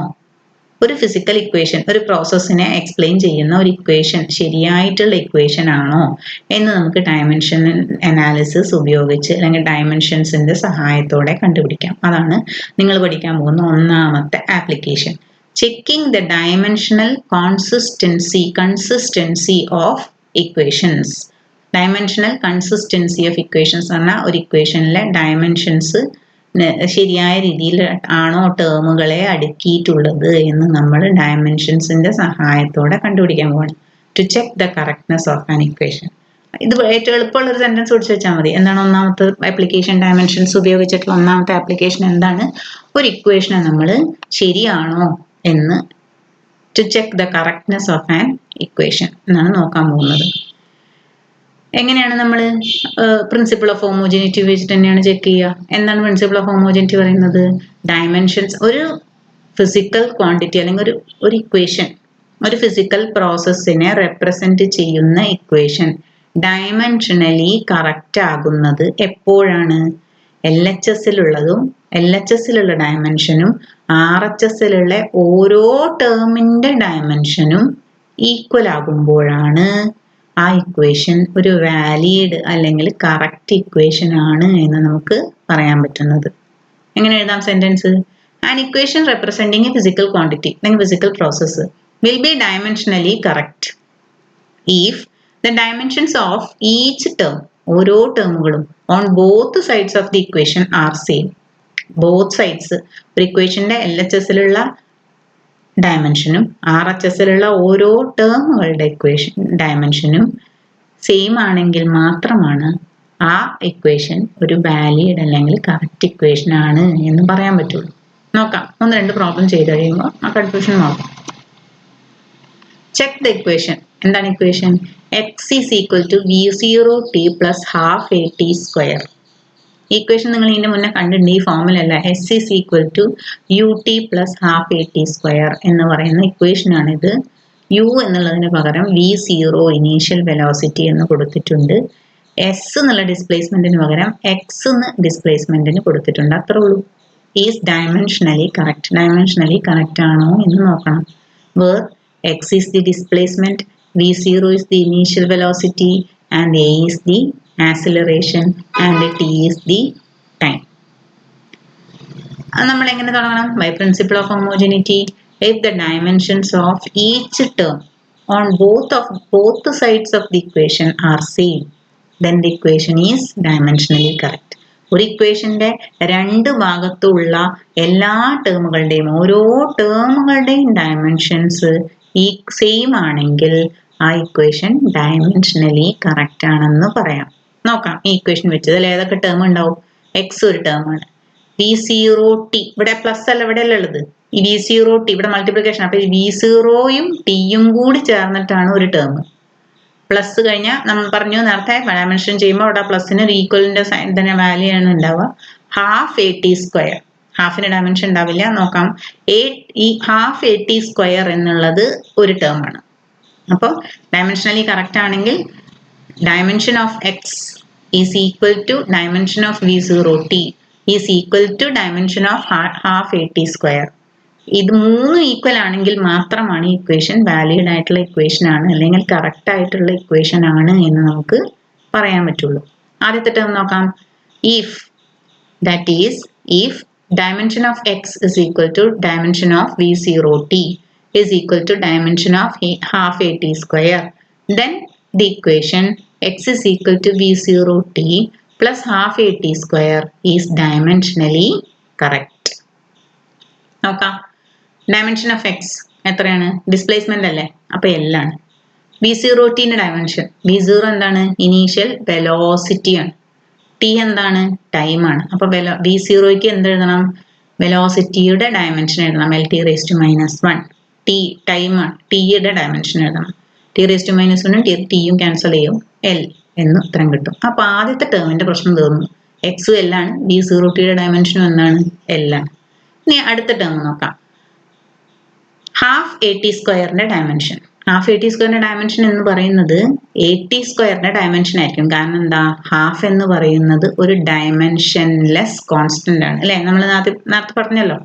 ഒരു ഫിസിക്കൽ ഇക്വേഷൻ, ഒരു പ്രോസസ്സിനെ എക്സ്പ്ലെയിൻ ചെയ്യുന്ന ഒരു ഇക്വേഷൻ ശരിയായിട്ടുള്ള ഇക്വേഷൻ ആണോ എന്ന് നമുക്ക് ഡയമെൻഷൻ അനാലിസിസ് ഉപയോഗിച്ച് അല്ലെങ്കിൽ ഡയമെൻഷൻസിന്റെ സഹായത്തോടെ കണ്ടുപിടിക്കാം. അതാണ് നിങ്ങൾ പഠിക്കാൻ പോകുന്ന ഒന്നാമത്തെ application. Checking the dimensional consistency of equations. Dimensional consistency of equations പറഞ്ഞാൽ ഒരു ഇക്വേഷനിലെ ഡയമെൻഷൻസ് ശരിയായ രീതിയിൽ ആണോ ടേമുകളെ അടുക്കിയിട്ടുള്ളത് എന്ന് നമ്മൾ ഡയമെൻഷൻസിന്റെ സഹായത്തോടെ കണ്ടുപിടിക്കാൻ പോകണം. To check the correctness of an equation. ഇത് ഏറ്റവും എളുപ്പമുള്ള ഒരു സെന്റൻസ് പിടിച്ച് വെച്ചാൽ മതി. എന്താണ് ഒന്നാമത്തെ ആപ്ലിക്കേഷൻ? ഡയമെൻഷൻസ് ഉപയോഗിച്ചിട്ടുള്ള ഒന്നാമത്തെ ആപ്ലിക്കേഷൻ എന്താണ്? ഒരു ഇക്വേഷനെ നമ്മൾ ശരിയാണോ എന്ന് to check the correctness of an equation എന്നാണ് നോക്കാൻ പോകുന്നത്. എങ്ങനെയാണ് നമ്മൾ പ്രിൻസിപ്പിൾ ഓഫ് ഹോമോജിനിറ്റി ഉപയോഗിച്ചിട്ട് തന്നെയാണ് ചെക്ക് ചെയ്യുക. എന്താണ് പ്രിൻസിപ്പിൾ ഓഫ് ഹോമോജിനിറ്റി പറയുന്നത്? ഡയമെൻഷൻസ്, ഒരു ഫിസിക്കൽ ക്വാണ്ടിറ്റി അല്ലെങ്കിൽ ഒരു ഇക്വേഷൻ, ഒരു ഫിസിക്കൽ പ്രോസസ്സിനെ റെപ്രസെന്റ് ചെയ്യുന്ന ഇക്വേഷൻ ഡയമെൻഷനലി കറക്റ്റ് ആകുന്നത് എപ്പോഴാണ്? LHSലുള്ളതും LHSലുള്ള ഡയമെൻഷനും RHSലുള്ള ഓരോ ടേമിന്റെ ഡയമെൻഷനും ഈക്വൽ ആകുമ്പോഴാണ് ആ ഇക്വേഷൻ ഒരു വാലിഡ് അല്ലെങ്കിൽ കറക്റ്റ് ഇക്വേഷൻ ആണ് എന്ന് നമുക്ക് പറയാൻ പറ്റുന്നത്. എങ്ങനെ എഴുതാം sentence? An equation representing a physical quantity അല്ലെങ്കിൽ physical process will be dimensionally correct if the dimensions of each term, ഓരോ ടേമുകളും on both sides of the equation are same. both sides, ഒരു ഇക്വേഷന്റെ LHSലുള്ള ഡയമെൻഷനും RHSലുള്ള ഓരോ ടേമുകളുടെ ഇക്വേഷൻ ഡയമെൻഷനും സെയിം ആണെങ്കിൽ മാത്രമാണ് ആ ഇക്വേഷൻ ഒരു വാലിഡ് അല്ലെങ്കിൽ കറക്റ്റ് ഇക്വേഷൻ ആണ് എന്ന് പറയാൻ പറ്റുള്ളൂ. നോക്കാം, 1-2 പ്രോബ്ലം ചെയ്ത് കഴിയുമ്പോൾ ആ കൺഫ്യൂഷൻ നോക്കാം. Check the equation. എന്താണ് equation? x is equal to v0t plus half at square. Equation നിങ്ങൾ ഇതിന്റെ മുന്നേ കണ്ടിട്ടുണ്ട്. ഈ ഫോമിലല്ല, s is equal to ut plus half at square എന്ന് പറയുന്ന ഇക്വേഷൻ ആണിത്. u എന്നുള്ളതിന് പകരം v0 ഇനീഷ്യൽ വെലോസിറ്റി എന്ന് കൊടുത്തിട്ടുണ്ട്. s എന്നുള്ള ഡിസ്പ്ലേസ്മെന്റിന് പകരം x എന്ന് ഡിസ്പ്ലേസ്മെന്റിന് കൊടുത്തിട്ടുണ്ട്. അത്രേ ഉള്ളൂ. Is dimensionally correct. Dimensionally correct ആണോ എന്ന് നോക്കണം. Where x is the displacement, v0 is the initial velocity, and a is the acceleration, and t is the time. അത് നമ്മൾ എങ്ങനെ തുടങ്ങണം? By principle of homogeneity, if the dimensions of each term on both sides of the equation are same, then the equation is dimensionally correct. ഒരു ഇക്വേഷന്റെ രണ്ട് ഭാഗത്തുള്ള എല്ലാ ടേമുകളുടെയും ഓരോ ടേമുകളുടെയും ഡയമെൻഷൻസ് ഈ സെയിം ആണെങ്കിൽ ആ ഇക്വേഷൻ ഡയമെൻഷനലി കറക്റ്റ് ആണെന്ന് പറയാം. നോക്കാം ഈ ഇക്വേഷൻ വെച്ചത്. അതിൽ ഏതൊക്കെ ടേം ഉണ്ടാവും? എക്സ് ഒരു ടേമാണ്, v0t ഇവിടെ പ്ലസ് അല്ല, ഇവിടെ അല്ല ഉള്ളത്. ഈ v0t ഇവിടെ മൾട്ടിപ്ലിക്കേഷൻ, അപ്പൊ ഈ v0യും ടിയും കൂടി ചേർന്നിട്ടാണ് ഒരു ടേം. പ്ലസ് കഴിഞ്ഞാൽ നമ്മൾ പറഞ്ഞു നേരത്തെ ഡയമെൻഷൻ ചെയ്യുമ്പോൾ അവിടെ പ്ലസിന് ഒരു ഈക്വലിന്റെ സൈൻ തന്നെ വാല്യൂ ആണ് ഉണ്ടാവുക. ഹാഫ് at സ്ക്വയർ, ഹാഫിന് ഡയമെൻഷൻ ഉണ്ടാവില്ല. നോക്കാം, ഈ ഹാഫ് at സ്ക്വയർ എന്നുള്ളത് ഒരു ടേം ആണ്. അപ്പോൾ ഡയമെൻഷനലി കറക്റ്റ് ആണെങ്കിൽ dimension of X is equal to dimension of v0t is equal to dimension of half at square. ഇത് മൂന്നും ഈക്വൽ ആണെങ്കിൽ മാത്രമാണ് ഈ ഇക്വേഷൻ വാലിഡ് ആയിട്ടുള്ള ഇക്വേഷൻ ആണ് അല്ലെങ്കിൽ കറക്റ്റ് ആയിട്ടുള്ള ഇക്വേഷൻ ആണ് എന്ന് നമുക്ക് പറയാൻ പറ്റുള്ളൂ. ആദ്യത്തെ ടേം നോക്കാം. If that is if dimension of x is equal to dimension of v0t is equal to dimension of half at square, then the equation x is equal to v0t plus half at square is dimensionally correct. നോക്കാം, dimension of X എത്രയാണ്? Displacement അല്ലേ, അപ്പൊ L ആണ്. v0ന്റെ dimension, v0 എന്താണ്? Initial velocity ആണ്. T എന്താണ്? ടൈമാണ്. അപ്പൊ v0ക്ക് എന്ത് എഴുതണം? വെലോസിറ്റിയുടെ ഡയമെൻഷൻ എഴുതണം, LT⁻⁻1. ടി ടൈമാണ്, ടിയുടെ ഡയമെൻഷൻ എഴുതണം. T⁻⁻1ഉം ടിയും ക്യാൻസൽ ചെയ്യും, L എന്ന് ഉത്തരം കിട്ടും. അപ്പൊ ആദ്യത്തെ ടേമിന്റെ പ്രശ്നം തീർന്നു. എക്സും L ആണ്, v0യുടെ ഡയമെൻഷനും എന്താണ്? L ആണ്. ഇനി അടുത്ത ടേം നോക്കാം. ഹാഫ് at സ്ക്വയറിന്റെ ഡയമെൻഷൻ. ഹാഫ് at സ്ക്വയറിന്റെ ഡയമെൻഷൻ എന്ന് പറയുന്നത് at സ്ക്വയറിന്റെ ഡയമെൻഷൻ ആയിരിക്കും. കാരണം എന്താ? ഹാഫ് എന്ന് പറയുന്നത് ഒരു ഡയമെൻഷൻലെസ് കോൺസ്റ്റന്റ് ആണ് അല്ലെ. നമ്മൾ നേരത്തെ പറഞ്ഞല്ലോ,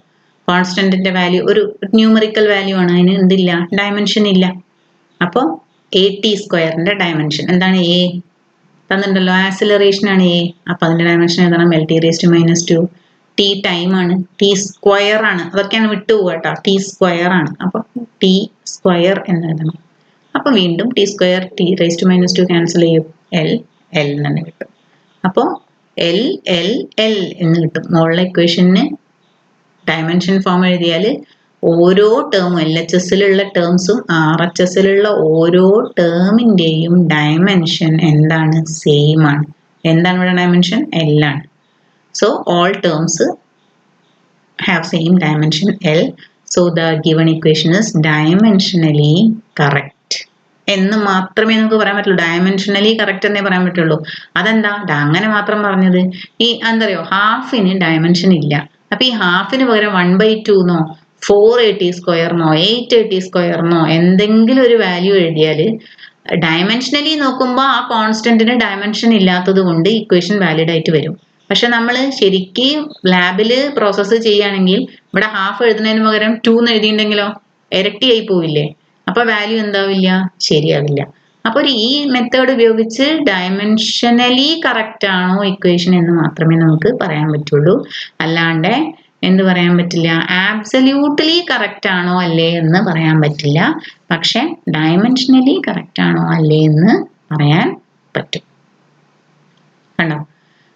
കോൺസ്റ്റന്റിന്റെ വാല്യൂ ഒരു ന്യൂമറിക്കൽ വാല്യൂ ആണ്, അതിന് എന്തില്ല? ഡയമെൻഷൻ ഇല്ല. അപ്പോൾ at സ്ക്വയറിന്റെ ഡയമെൻഷൻ എന്താണ്? a തന്നിട്ടുണ്ടല്ലോ, ആക്സിലറേഷൻ ആണ് a. അപ്പൊ അതിന്റെ ഡയമെൻഷൻ എഴുതണം, LT⁻². ടി ടൈം ആണ്, ടി സ്ക്വയർ ആണ്, അതൊക്കെയാണ് വിട്ടുപോകുക കേട്ടോ. ടി സ്ക്വയർ ആണ്, അപ്പൊ ടി സ്ക്വയർ എന്ന് എഴുതണം. അപ്പൊ വീണ്ടും ടി സ്ക്വയർ T⁻² ക്യാൻസൽ ചെയ്യും, L എന്ന് കിട്ടും. അപ്പോൾ L എന്ന് കിട്ടും. മുകളിലെ ഇക്വേഷന് ഡയമെൻഷൻ ഫോം എഴുതിയാൽ ഓരോ ടേമും LHSലുള്ള ടേംസും RHSലുള്ള ഓരോ ടേമിന്റെയും ഡയമെൻഷൻ എന്താണ്? സെയിം ആണ്. എന്താണ് ഇവിടെ ഡയമെൻഷൻ? L ആണ്. So all terms have same dimension L. So the given equation is dimensionally correct. എന്ന് മാത്രമേ നമുക്ക് പറയാൻ പറ്റുള്ളൂ. ഡയമെൻഷനലി കറക്റ്റ് എന്നേ പറയാൻ പറ്റുള്ളൂ. അതെന്താ അങ്ങനെ മാത്രം പറഞ്ഞത്? ഈ എന്തറിയോ, ഹാഫിന് ഡയമെൻഷൻ ഇല്ല. അപ്പൊ ഈ ഹാഫിന് പകരം 1/2 4at² 8at² എന്തെങ്കിലും ഒരു വാല്യൂ എഴുതിയാൽ ഡയമെൻഷനലി നോക്കുമ്പോൾ ആ കോൺസ്റ്റന്റിന് ഡയമെൻഷൻ ഇല്ലാത്തത് കൊണ്ട് ഇക്വേഷൻ വാലിഡ് ആയിട്ട് വരും. പക്ഷെ നമ്മൾ ശരിക്കും ലാബിൽ പ്രോസസ്സ് ചെയ്യുകയാണെങ്കിൽ ഇവിടെ ഹാഫ് എഴുതുന്നതിന് പകരം 2 എന്ന് എഴുതിയിട്ടുണ്ടെങ്കിലോ ഇരട്ടിയായി പോവില്ലേ? അപ്പൊ വാല്യൂ എന്താവില്ല, ശരിയാവില്ല. അപ്പോൾ ഈ മെത്തേഡ് ഉപയോഗിച്ച് ഡയമെൻഷനലി കറക്റ്റ് ആണോ ഇക്വേഷൻ എന്ന് മാത്രമേ നമുക്ക് പറയാൻ പറ്റുള്ളൂ. അല്ലാണ്ട് എന്ത് പറയാൻ പറ്റില്ല, ആബ്സല്യൂട്ട്ലി കറക്റ്റ് ആണോ അല്ലേ എന്ന് പറയാൻ പറ്റില്ല. പക്ഷെ ഡയമെൻഷനലി കറക്റ്റ് ആണോ അല്ലേ എന്ന് പറയാൻ പറ്റും. കണ്ടോ,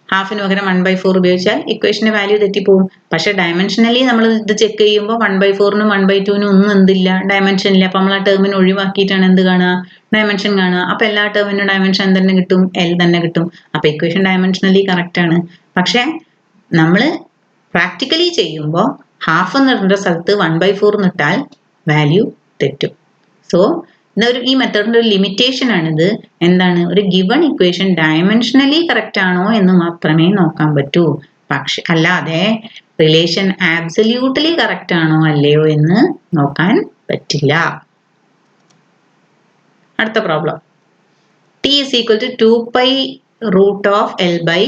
ഹാഫിന് പകരം 1/4 ഉപയോഗിച്ചാൽ ഇക്വേഷന്റെ വാല്യൂ തെറ്റിപ്പോവും. പക്ഷെ ഡയമെൻഷനലി നമ്മൾ ഇത് ചെക്ക് ചെയ്യുമ്പോൾ 1/4നും 1/2നും ഒന്നും എന്തില്ല, ഡയമെൻഷൻ ഇല്ല. അപ്പൊ നമ്മൾ ആ ടേമിന് ഒഴിവാക്കിയിട്ടാണ് എന്ത് കാണുക, ഡയമെൻഷൻ കാണുക. അപ്പൊ എല്ലാ ടേമിനും ഡയമെൻഷൻ തന്നെ കിട്ടും, എൽ തന്നെ കിട്ടും. അപ്പൊ ഇക്വേഷൻ ഡയമെൻഷനലി കറക്റ്റ് ആണ്. പക്ഷെ നമ്മൾ പ്രാക്ടിക്കലി ചെയ്യുമ്പോൾ ഹാഫ് എന്നിടേണ്ട സ്ഥലത്ത് 1/4 എന്നിട്ടാൽ വാല്യൂ തെറ്റും. സോ ഈ മെത്തേഡിന്റെ ഒരു ലിമിറ്റേഷൻ ആണിത്. എന്താണ്, ഒരു ഗിവൺ ഇക്വേഷൻ ഡയമെൻഷനലി കറക്റ്റ് ആണോ എന്ന് മാത്രമേ നോക്കാൻ പറ്റൂ. പക്ഷെ അല്ലാതെ റിലേഷൻ ആബ്സല്യൂട്ട്ലി കറക്റ്റ് ആണോ അല്ലയോ എന്ന് നോക്കാൻ പറ്റില്ല. അടുത്ത problem, t is equal to 2π root of L by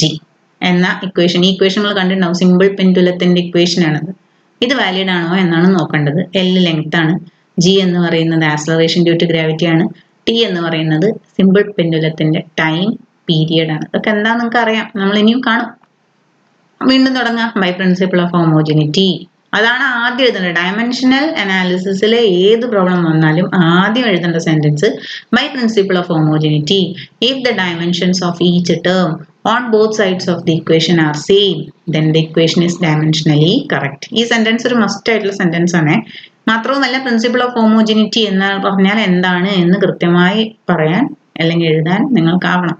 G എന്ന ഇക്വേഷൻ. ഈ ഇക്വേഷൻ നമ്മൾ കണ്ടിട്ടുണ്ടാവും, സിമ്പിൾ പെൻഡുലത്തിന്റെ ഇക്വേഷൻ ആണത്. ഇത് വാലിഡ് ആണോ എന്നാണ് നോക്കേണ്ടത്. L ലെങ്ത് ആണ്, G എന്ന് പറയുന്നത് ആക്സലറേഷൻ ഡ്യൂ ടു ഗ്രാവിറ്റി ആണ്, T എന്ന് പറയുന്നത് സിമ്പിൾ പെൻഡുലത്തിന്റെ ടൈം പീരിയഡ് ആണ്. ഇതൊക്കെ എന്താ നിങ്ങൾക്ക് അറിയാം, നമ്മൾ ഇനിയും കാണും. വീണ്ടും തുടങ്ങാം. ബൈ പ്രിൻസിപ്പിൾ ഓഫ് ഹോമോജിനിറ്റി, അതാണ് ആദ്യം എഴുതേണ്ടത്. ഡയമെൻഷനൽ അനാലിസിസിലെ ഏത് പ്രോബ്ലം വന്നാലും ആദ്യം എഴുതേണ്ട sentence by principle of homogeneity if the dimensions of each term on both sides of the equation are same then the equation is dimensionally correct. ഈ sentence ഒരു must ആയിട്ടുള്ള സെന്റൻസ് ആണ്. മാത്രവുമല്ല പ്രിൻസിപ്പിൾ ഓഫ് ഹോമോജിനിറ്റി എന്ന് പറഞ്ഞാൽ എന്താണ് എന്ന് കൃത്യമായി പറയാൻ അല്ലെങ്കിൽ എഴുതാൻ നിങ്ങൾക്കാവണം.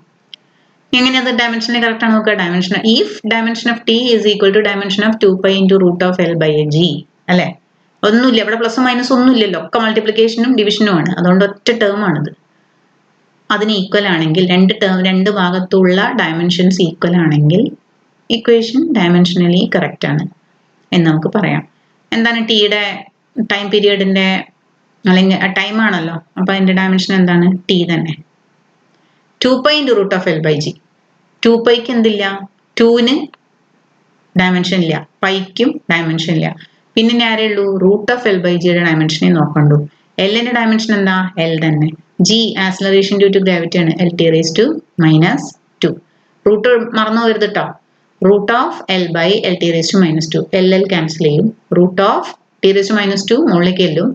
എങ്ങനെയത് ഡയമെൻഷനലി കറക്റ്റ് ആണ് നോക്കുക. Dimension if dimension of T is equal to dimension of 2π into root of L by G അല്ലെ, ഒന്നുമില്ല ഇവിടെ, പ്ലസ് മൈനസ് ഒന്നും ഇല്ലല്ലോ, ഒക്കെ മൾട്ടിപ്ലിക്കേഷനും ഡിവിഷനും ആണ്. അതുകൊണ്ട് ഒറ്റ ടേം ആണിത്. അതിന് ഈക്വൽ ആണെങ്കിൽ രണ്ട് ഭാഗത്തുള്ള ഡയമെൻഷൻസ് ഈക്വൽ ആണെങ്കിൽ ഇക്വേഷൻ ഡയമെൻഷനലി കറക്റ്റ് ആണ് എന്ന് നമുക്ക് പറയാം. എന്താണ് ടിയുടെ ടൈം പീരിയഡിന്റെ അല്ലെങ്കിൽ ടൈം ആണല്ലോ, അപ്പൊ അതിന്റെ ഡയമെൻഷൻ എന്താണ്, ടി തന്നെ. 2π into root of L by G, 2πക്ക് എന്തില്ല, 2ന് ഡയമെൻഷൻ ഇല്ല, പൈക്കും ഡയമെൻഷൻ ഇല്ല. പിന്നെ ആരേ ഉള്ളൂ, റൂട്ട് ഓഫ് L by ജിയുടെ ഡയമെൻഷനെ നോക്കണ്ടു. എല്ലിന്റെ ഡയമെൻഷൻ എന്താ, എൽ തന്നെ. G acceleration due to gravity ആണ്, LT⁻². റൂട്ട് മറന്നു പോകരുത് കേട്ടോ. Root of L by LT⁻². LL cancel ചെയ്യും. റൂട്ട് ഓഫ് T⁻² മുകളിലേക്ക് എല്ലും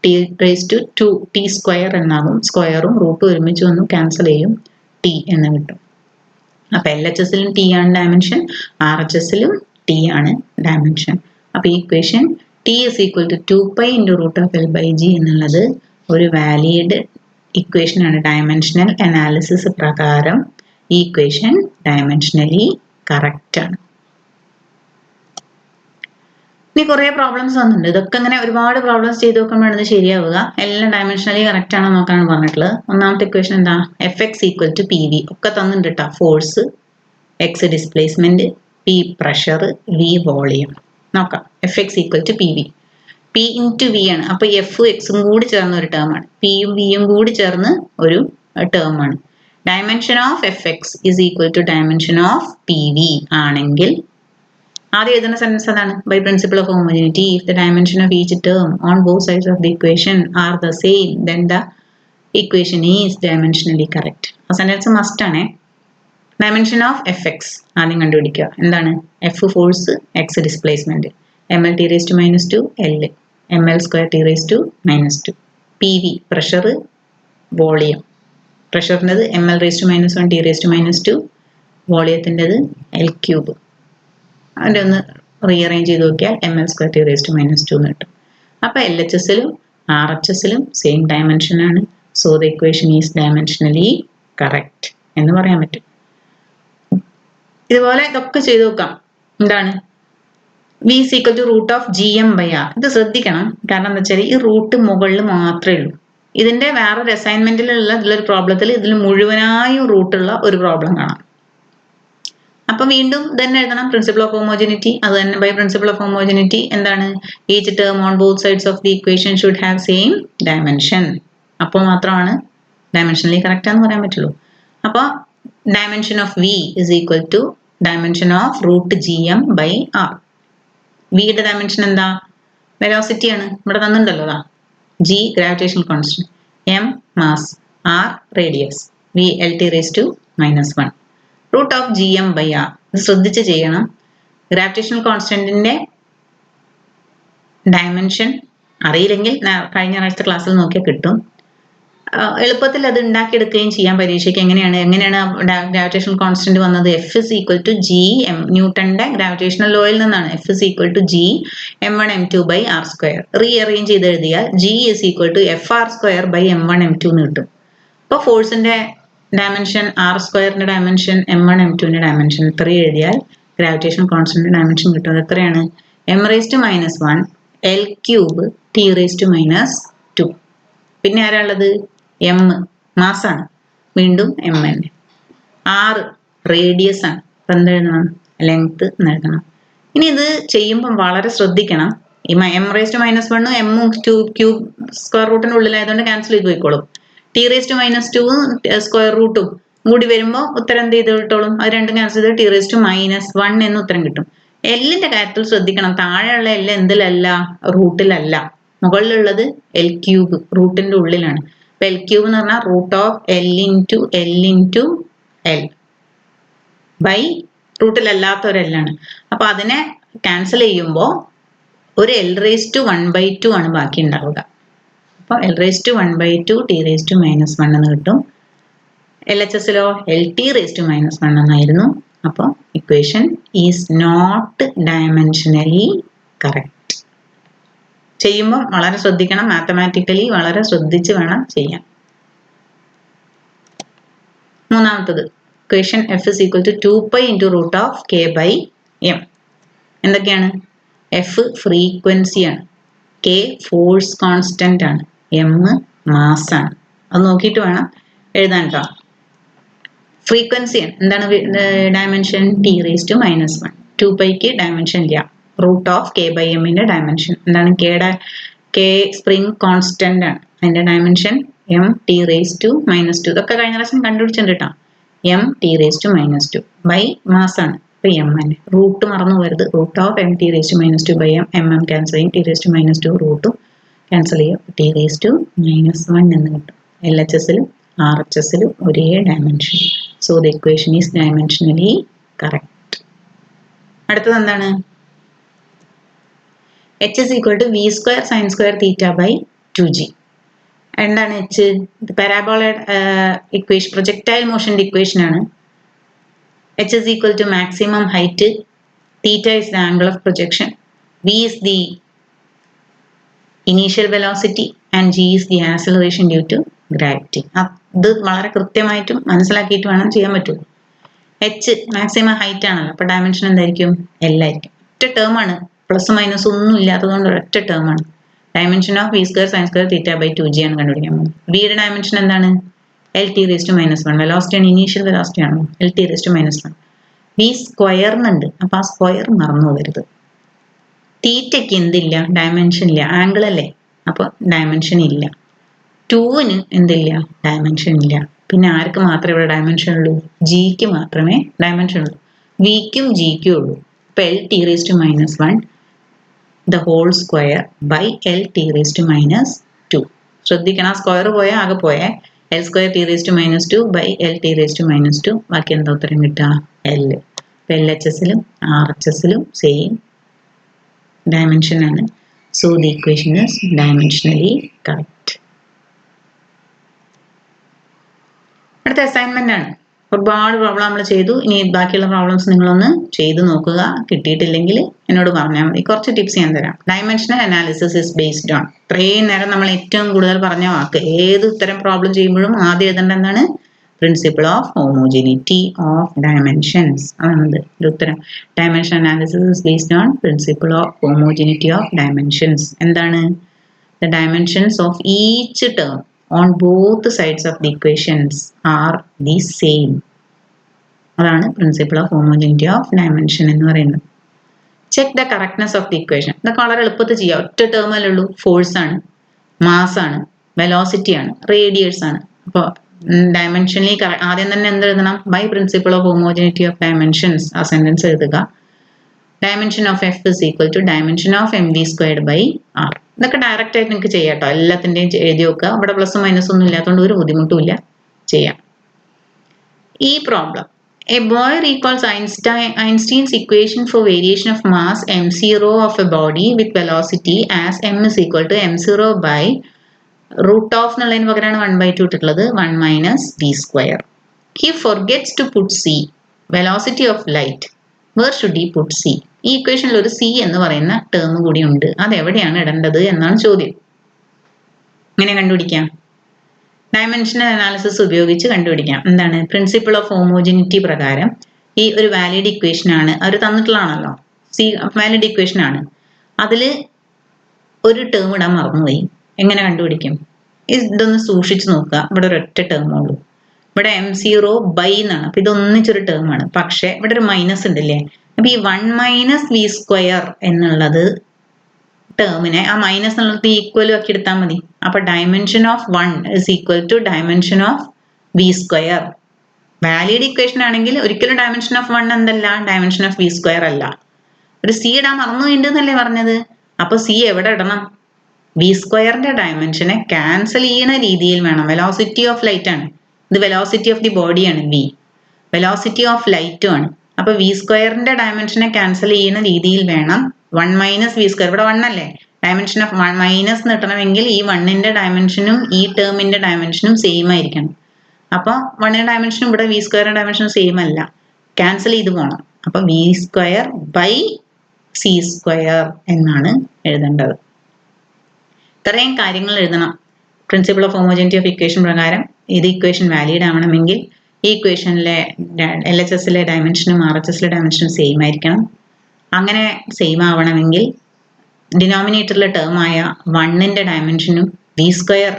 T⁻², T² എന്നാകും. സ്ക്വയറും റൂട്ടും ഒരുമിച്ച് വന്നു ക്യാൻസൽ ചെയ്യും, T എന്ന് കിട്ടും. അപ്പൊ LHSലും T ആണ് ഡയമെൻഷൻ, RHSലും T ആണ് ഡയമെൻഷൻ. അപ്പൊ ഈ equation T is equal to 2π into root of L by G എന്നുള്ളത് ഒരു വാലിഡ് ഇക്വേഷൻ ആണ്. ഡയമെൻഷനൽ അനാലിസിസ് പ്രകാരം ഈ ഇക്വേഷൻ ഡയമെൻഷനലി കറക്റ്റ് ആണ്. ഇനി കുറെ പ്രോബ്ലംസ് വന്നിട്ടുണ്ട്. ഇതൊക്കെ ഇങ്ങനെ ഒരുപാട് പ്രോബ്ലംസ് ചെയ്ത് നോക്കുമ്പോഴാണ് ഇത് ശരിയാവുക. എല്ലാം ഡയമെൻഷനലി കറക്റ്റ് ആണോ നോക്കാനാണ് പറഞ്ഞിട്ടുള്ളത്. ഒന്നാമത്തെ ഇക്വേഷൻ എന്താ, Fx ഈക്വൽ ടു PV ഒക്കെ തന്നിട്ടുണ്ട് കേട്ടോ. Force, X displacement, P pressure, V volume. നോക്കാം. Fx equal to PV, P into V ആണ്. അപ്പൊ എഫും എക്സും കൂടി ചേർന്ന ഒരു ടേം ആണ്. പിയും വിയും കൂടി ചേർന്ന് ഒരു ടേം ആണ്. Dimension of Fx is equal to dimension of PV ആണെങ്കിൽ ആദ്യം എഴുതുന്ന സെന്റൻസ് അതാണ്, by principle of homogeneity if the dimension of each term on both sides of the equation are the same then the equation is dimensionally correct. ആ sentence must ആണ്. Dimension of Fx ആദ്യം കണ്ടുപിടിക്കുക. എന്താണ്, F force, X displacement, ML⁻², L ML²T⁻². PV pressure, volume. പ്രഷറിൻ്റെത് ML⁻⁻1 T⁻², വോളിയത്തിൻ്റെത് L3. അതിൻ്റെ ഒന്ന് rearrange ചെയ്ത് നോക്കിയാൽ ML²T⁻² എന്ന് കിട്ടും. അപ്പോൾ LHSലും RHSലും സെയിം ഡയമെൻഷൻ ആണ്. So the equation is dimensionally correct എന്ന് പറയാൻ പറ്റും. ഇതുപോലെ ഇതൊക്കെ ചെയ്ത് നോക്കാം. എന്താണ്, V is equal to root of GM/R. ഇത് ശ്രദ്ധിക്കണം, കാരണം എന്താ വെച്ചാൽ ഈ റൂട്ട് മുകളിൽ മാത്രമേ ഉള്ളൂ. ഇതിന്റെ വേറൊരു അസൈൻമെന്റിലുള്ള ഇതിലൊരു പ്രോബ്ലത്തിൽ ഇതിൽ മുഴുവനായും റൂട്ടുള്ള ഒരു പ്രോബ്ലം കാണാം. അപ്പൊ വീണ്ടും തന്നെ എഴുതണം പ്രിൻസിപ്പിൾ ഓഫ് ഹോമോജിനിറ്റി. അത് തന്നെ ബൈ പ്രിൻസിപ്പിൾ ഓഫ് ഹോമോജിനിറ്റി എന്താണ്, each term on both sides of the equation should have same dimension. അപ്പോൾ മാത്രമാണ് ഡയമെൻഷനലി കറക്റ്റ് എന്ന് പറയാൻ പറ്റുള്ളൂ. അപ്പോൾ dimension of V is equal to dimension of root GM by R. വിയുടെ ഡയമെൻഷൻ എന്താ? Velocity ആണ്. ഇവിടെ തന്നിട്ടുണ്ടല്ലോ അതാ. G gravitational constant, M mass, R radius, V LT raised to -1. Root of GM by R. ഇത് ശ്രദ്ധിച്ച് ചെയ്യണം. ഗ്രാവിറ്റേഷണൽ കോൺസ്റ്റന്റിന്റെ ഡയമെൻഷൻ അറിയില്ലെങ്കിൽ കഴിഞ്ഞ ആഴ്ചത്തെ ക്ലാസ്സിൽ നോക്കിയാൽ കിട്ടും. എളുപ്പത്തിൽ അത് ഉണ്ടാക്കിയെടുക്കുകയും ചെയ്യാൻ പരീക്ഷയ്ക്ക്. എങ്ങനെയാണ് ഗ്രാവിറ്റേഷണൽ കോൺസ്റ്റന്റ് വന്നത്? F is equal to G M. ന്യൂട്ടന്റെ ഗ്രാവിറ്റേഷണൽ ലോയിൽ നിന്നാണ്. F is equal to G M1 M2 by R square. Rearrange ചെയ്ത് എഴുതിയാൽ G is equal to FR square by M1 M2 എന്ന് കിട്ടും. അപ്പോൾ ഫോഴ്സിന്റെ ഡയമെൻഷൻ R സ്ക്വയറിന്റെ ഡയമെൻഷൻ M1 M2ന്റെ ഡയമെൻഷൻ ഇത്രയും എഴുതിയാൽ ഗ്രാവിറ്റേഷണൽ കോൺസ്റ്റന്റിന്റെ ഡയമെൻഷൻ കിട്ടും. അത് എത്രയാണ്? M raised to -1 L cube T raised to -2. പിന്നെ ആരാളുള്ളത്? M മാസാണ്, വീണ്ടും M തന്നെ. R റേഡിയസ് ആണ്. അപ്പൊ എന്തെഴുതണം? ലെങ്ത് എന്നെഴുതണം. ഇനി ഇത് ചെയ്യുമ്പം വളരെ ശ്രദ്ധിക്കണം. ഈ M raised to -1 M cube square റൂട്ടിനുള്ളിലായതുകൊണ്ട് ക്യാൻസൽ ചെയ്ത് പോയിക്കോളും. T raised to -2 സ്ക്വയർ റൂട്ടും കൂടി വരുമ്പോൾ ഉത്തരം എന്ത് ചെയ്ത് കിട്ടോളും? അത് രണ്ടും ക്യാൻസൽ ചെയ്ത് T raised to -1 എന്ന് ഉത്തരം കിട്ടും. എല്ലിന്റെ കാര്യത്തിൽ ശ്രദ്ധിക്കണം. താഴെയുള്ള എല്ല് എന്തിലല്ല? റൂട്ടിലല്ല. മുകളിലുള്ളത് L ക്യൂബ് റൂട്ടിന്റെ ഉള്ളിലാണ്. അപ്പൊ L ക്യൂബ് എന്ന് പറഞ്ഞാൽ root of L into L by റൂട്ടിലല്ലാത്ത ഒരു എല്ലാണ്. അപ്പൊ അതിനെ ക്യാൻസൽ ചെയ്യുമ്പോൾ ഒരു L raised to 1/2 ആണ് ബാക്കി ഉണ്ടാവുക. അപ്പൊ L raised to 1/2 T raised to -1 എന്ന് കിട്ടും. LHSലോ LT raised to -1 എന്നായിരുന്നു. അപ്പോൾ equation is not dimensionally correct. ചെയ്യുമ്പോൾ വളരെ ശ്രദ്ധിക്കണം. മാത്തമാറ്റിക്കലി വളരെ ശ്രദ്ധിച്ച് വേണം ചെയ്യാൻ. മൂന്നാമത്തത് equation F is equal to 2π into root of K by M. എന്തൊക്കെയാണ്? F ഫ്രീക്വൻസി ആണ്, K ഫോഴ്സ് കോൺസ്റ്റന്റ് ആണ്, M മാസ് ആണ്. അത് നോക്കിയിട്ട് വേണം എഴുതാൻ കേട്ടോ. ഫ്രീക്വൻസി എന്താണ്? Dimension T raised to -1. 2πക്ക് ഡയമെൻഷൻ ഇല്ല. Root of K by M ന്റെ ഡയമെൻഷൻ എന്താണ്? K സ്പ്രിംഗ് കോൺസ്റ്റന്റ് ആണ്. അതിന്റെ dimension M T raised to -2. ഇതൊക്കെ കഴിഞ്ഞ പ്രാവശ്യം കണ്ടുപിടിച്ചിട്ടുണ്ട് കേട്ടോ. M T raised to -2 by mass ആണ്. ഇപ്പൊ M തന്നെ. റൂട്ട് മറന്നു വരുത്. Root of M T raised to -2 by M cancel ചെയ്യും. T raised to -2 റൂട്ടും ക്യാൻസൽ ചെയ്യും. T raised to -1 എന്ന് കിട്ടും. LHSലും RHSലും ഒരേ dimension. So the equation is dimensionally correct. അടുത്തത് എന്താണ്? H is equal to V square sin square theta by 2G. എന്താണ് H? പാരാബോളയുടെ equation, projectile മോഷന്റെ equation ആണ്. H is equal to maximum height, theta is the angle of projection, V is the initial velocity and G is the acceleration due to gravity. അത് വളരെ കൃത്യമായിട്ടും മനസ്സിലാക്കിയിട്ട് വേണം ചെയ്യാൻ പറ്റുള്ളൂ. H maximum height ആണല്ലോ. അപ്പൊ ഡയമെൻഷൻ എന്തായിരിക്കും? L ആയിരിക്കും. ഒറ്റ ടേം ആണ്, പ്ലസ് മൈനസ് ഒന്നും ഇല്ലാത്തതുകൊണ്ട് ഒറ്റ ടേം ആണ്. Dimension of V square sin square theta by 2G ആണ് കണ്ടുപിടിക്കാൻ പോകുന്നത്. വിയുടെ ഡയമെൻഷൻ എന്താണ്? LT raised to -1. വെലോസിറ്റി ആണ്, ഇനീഷ്യൽ വെലോസിറ്റി ആണോ? LT raised to -1. V സ്ക്വയറിനുണ്ട്. അപ്പൊ ആ സ്ക്വയർ മറന്നു പോകരുത്. തീറ്റയ്ക്ക് എന്തില്ല? ഡയമെൻഷൻ ഇല്ല. ആംഗിൾ അല്ലേ, അപ്പൊ ഡയമെൻഷൻ ഇല്ല. 2ന് എന്തില്ല? ഡയമെൻഷൻ ഇല്ല. പിന്നെ ആർക്ക് മാത്രമേ ഇവിടെ ഡയമെൻഷൻ ഉള്ളൂ? ജിക്ക് മാത്രമേ ഡയമെൻഷൻ ഉള്ളൂ. വിക്കും ജിക്കും ഉള്ളൂ. അപ്പൊ LT raised to -1 the whole square by LT raised to -2. ശ്രദ്ധിക്കണം, സ്ക്വയർ പോയാൽ ആകെ പോയേ. L square T raised to -2 by LT raised to -2. ബാക്കി എന്താ ഉത്തരം കിട്ടുക? L. അപ്പൊ LHSലും RHSലും സെയിം ഡയമെൻഷൻ ആണ്. So the equation is dimensionally correct. അടുത്ത അസൈൻമെന്റ് ആണ്. ഒരുപാട് പ്രോബ്ലം നമ്മൾ ചെയ്തു. ഇനി ബാക്കിയുള്ള പ്രോബ്ലംസ് നിങ്ങളൊന്ന് ചെയ്തു നോക്കുക. കിട്ടിയിട്ടില്ലെങ്കിൽ എന്നോട് പറഞ്ഞാൽ മതി. കുറച്ച് ടിപ്സ് ഞാൻ തരാം. Dimensional analysis is based on, ഇത്രയും നേരം നമ്മൾ ഏറ്റവും കൂടുതൽ പറഞ്ഞ വാക്ക്. ഏത് ഇത്തരം പ്രോബ്ലം ചെയ്യുമ്പോഴും ആദ്യം എഴുതേണ്ട എന്താണ്? Principle of homogeneity of dimensions. അതാണ് ഒരു ഉത്തരം. Dimension analysis is based on principle of homogeneity of dimensions. എന്താണ്? The dimensions of each term on both sides of the equations are the same. അതാണ് principle of homogeneity of dimension എന്ന് പറയുന്നത്. Check the correctness of the equation. ഇതൊക്കെ വളരെ എളുപ്പത്തിൽ ചെയ്യാം. ഒറ്റ term അല്ലേ ഉള്ളൂ. ഫോഴ്സ് ആണ്, മാസ് ആണ്, വെലോസിറ്റി ആണ്, റേഡിയേഴ്സ് ആണ്. അപ്പോൾ ഡയമെൻഷനലി ആദ്യം തന്നെ എന്ത് എഴുതണം? By principle of homogeneity of dimensions ആ സെന്റൻസ് എഴുതുക. Dimension of F is equal to dimension of M V squared by R. ഇതൊക്കെ ഡയറക്റ്റ് ആയിട്ട് നിങ്ങൾക്ക് ചെയ്യാം കേട്ടോ. എല്ലാത്തിൻ്റെയും എഴുതി വെക്കുക. ഇവിടെ പ്ലസ് മൈനസ് ഒന്നും ഇല്ലാത്തതുകൊണ്ട് ഒരു ബുദ്ധിമുട്ടുമില്ല, ചെയ്യാം. ഈ problem, a boy recalls Einstein's equation for variation of mass m0 of a body with velocity as m is equal to m0 by root of എന്നുള്ളതിന് പകരമാണ് 1/2 ഇട്ടിട്ടുള്ളത്, 1 minus v square. He forgets to put c, velocity of light. Where should he put c? ഈ ഇക്വേഷനിൽ ഒരു c എന്ന് പറയുന്ന term കൂടി ഉണ്ട്. അത് എവിടെയാണ് ഇടേണ്ടത് എന്നാണ് ചോദ്യം. ഇങ്ങനെ കണ്ടുപിടിക്കാം. ഡയമെൻഷണൽ അനാലിസിസ് ഉപയോഗിച്ച് കണ്ടുപിടിക്കാം. എന്താണ്? പ്രിൻസിപ്പിൾ ഓഫ് ഹോമോജിനിറ്റി പ്രകാരം ഈ ഒരു വാലിഡ് ഇക്വേഷൻ ആണ്, അവർ തന്നിട്ടുള്ളതാണല്ലോ, സി വാലിഡ് ഇക്വേഷൻ ആണ്. അതിൽ ഒരു ടേം ഇടാൻ മറന്നുപോയി. എങ്ങനെ കണ്ടുപിടിക്കും? ഇതൊന്ന് സൂക്ഷിച്ച് നോക്കുക. ഇവിടെ ഒരൊറ്റ ടേമേ ഉള്ളൂ. ഇവിടെ m0 ബൈ എന്നാണ്. അപ്പൊ ഇതൊന്നിച്ചൊരു ടേമാണ്. പക്ഷെ ഇവിടെ ഒരു മൈനസ് ഉണ്ടല്ലേ. അപ്പൊ ഈ 1 മൈനസ് വി സ്ക്വയർ എന്നുള്ളത് ടേമിനെ ആ മൈനസ് എന്നുള്ളത് ഈക്വൽ ആക്കി എടുത്താൽ മതി. അപ്പൊ dimension of 1 is equal to dimension of V square. Valid equation ആണെങ്കിൽ ഒരിക്കലും ഡയമെൻഷൻ ഓഫ് 1 എന്തല്ല, ഡയമെൻഷൻ ഓഫ് വി സ്ക്വയർ അല്ല. ഒരു സി ഇടാൻ മറന്നുപോയിണ്ടെന്നല്ലേ പറഞ്ഞത്. അപ്പൊ സി എവിടെ ഇടണം? വി സ്ക്വയറിന്റെ ഡയമെൻഷനെ ക്യാൻസൽ ചെയ്യുന്ന രീതിയിൽ വേണം. വെലോസിറ്റി ഓഫ് ലൈറ്റ് ആണ് ഇത്, വെലോസിറ്റി ഓഫ് ദി ബോഡിയാണ് വി, വെലോസിറ്റി ഓഫ് ലൈറ്റും ആണ്. അപ്പൊ വി സ്ക്വയറിന്റെ ഡയമെൻഷനെ ക്യാൻസൽ ചെയ്യുന്ന രീതിയിൽ വേണം 1 മൈനസ് വി സ്ക്വയർ. ഇവിടെ 1 അല്ലേ, ഡയമെൻഷൻ ഓഫ് 1 മൈനസ് കിട്ടണമെങ്കിൽ ഈ 1ന്റെ ഡയമെൻഷനും ഈ ടേമിന്റെ ഡയമെൻഷനും സെയിം ആയിരിക്കണം. അപ്പോൾ 1ന്റെ ഡയമെൻഷനും ഇവിടെ വി സ്ക്വയറിന്റെ ഡയമെൻഷനും സെയിം അല്ല, ക്യാൻസൽ ചെയ്ത് പോകണം. അപ്പൊ V square by C square എന്നാണ് എഴുതേണ്ടത്. ഇത്രയും കാര്യങ്ങൾ എഴുതണം. Principle of homogeneity of equation പ്രകാരം ഇത് ഇക്വേഷൻ വാലിഡ് ആവണമെങ്കിൽ ഈ ഇക്വേഷനിലെ LHSലെ ഡയമെൻഷനും RHSലെ ഡയമെൻഷനും സെയിം ആയിരിക്കണം. അങ്ങനെ സെയിം ആവണമെങ്കിൽ ഡിനോമിനേറ്ററിലെ ടേമായ 1ന്റെ ഡയമെൻഷനും വി സ്ക്വയർ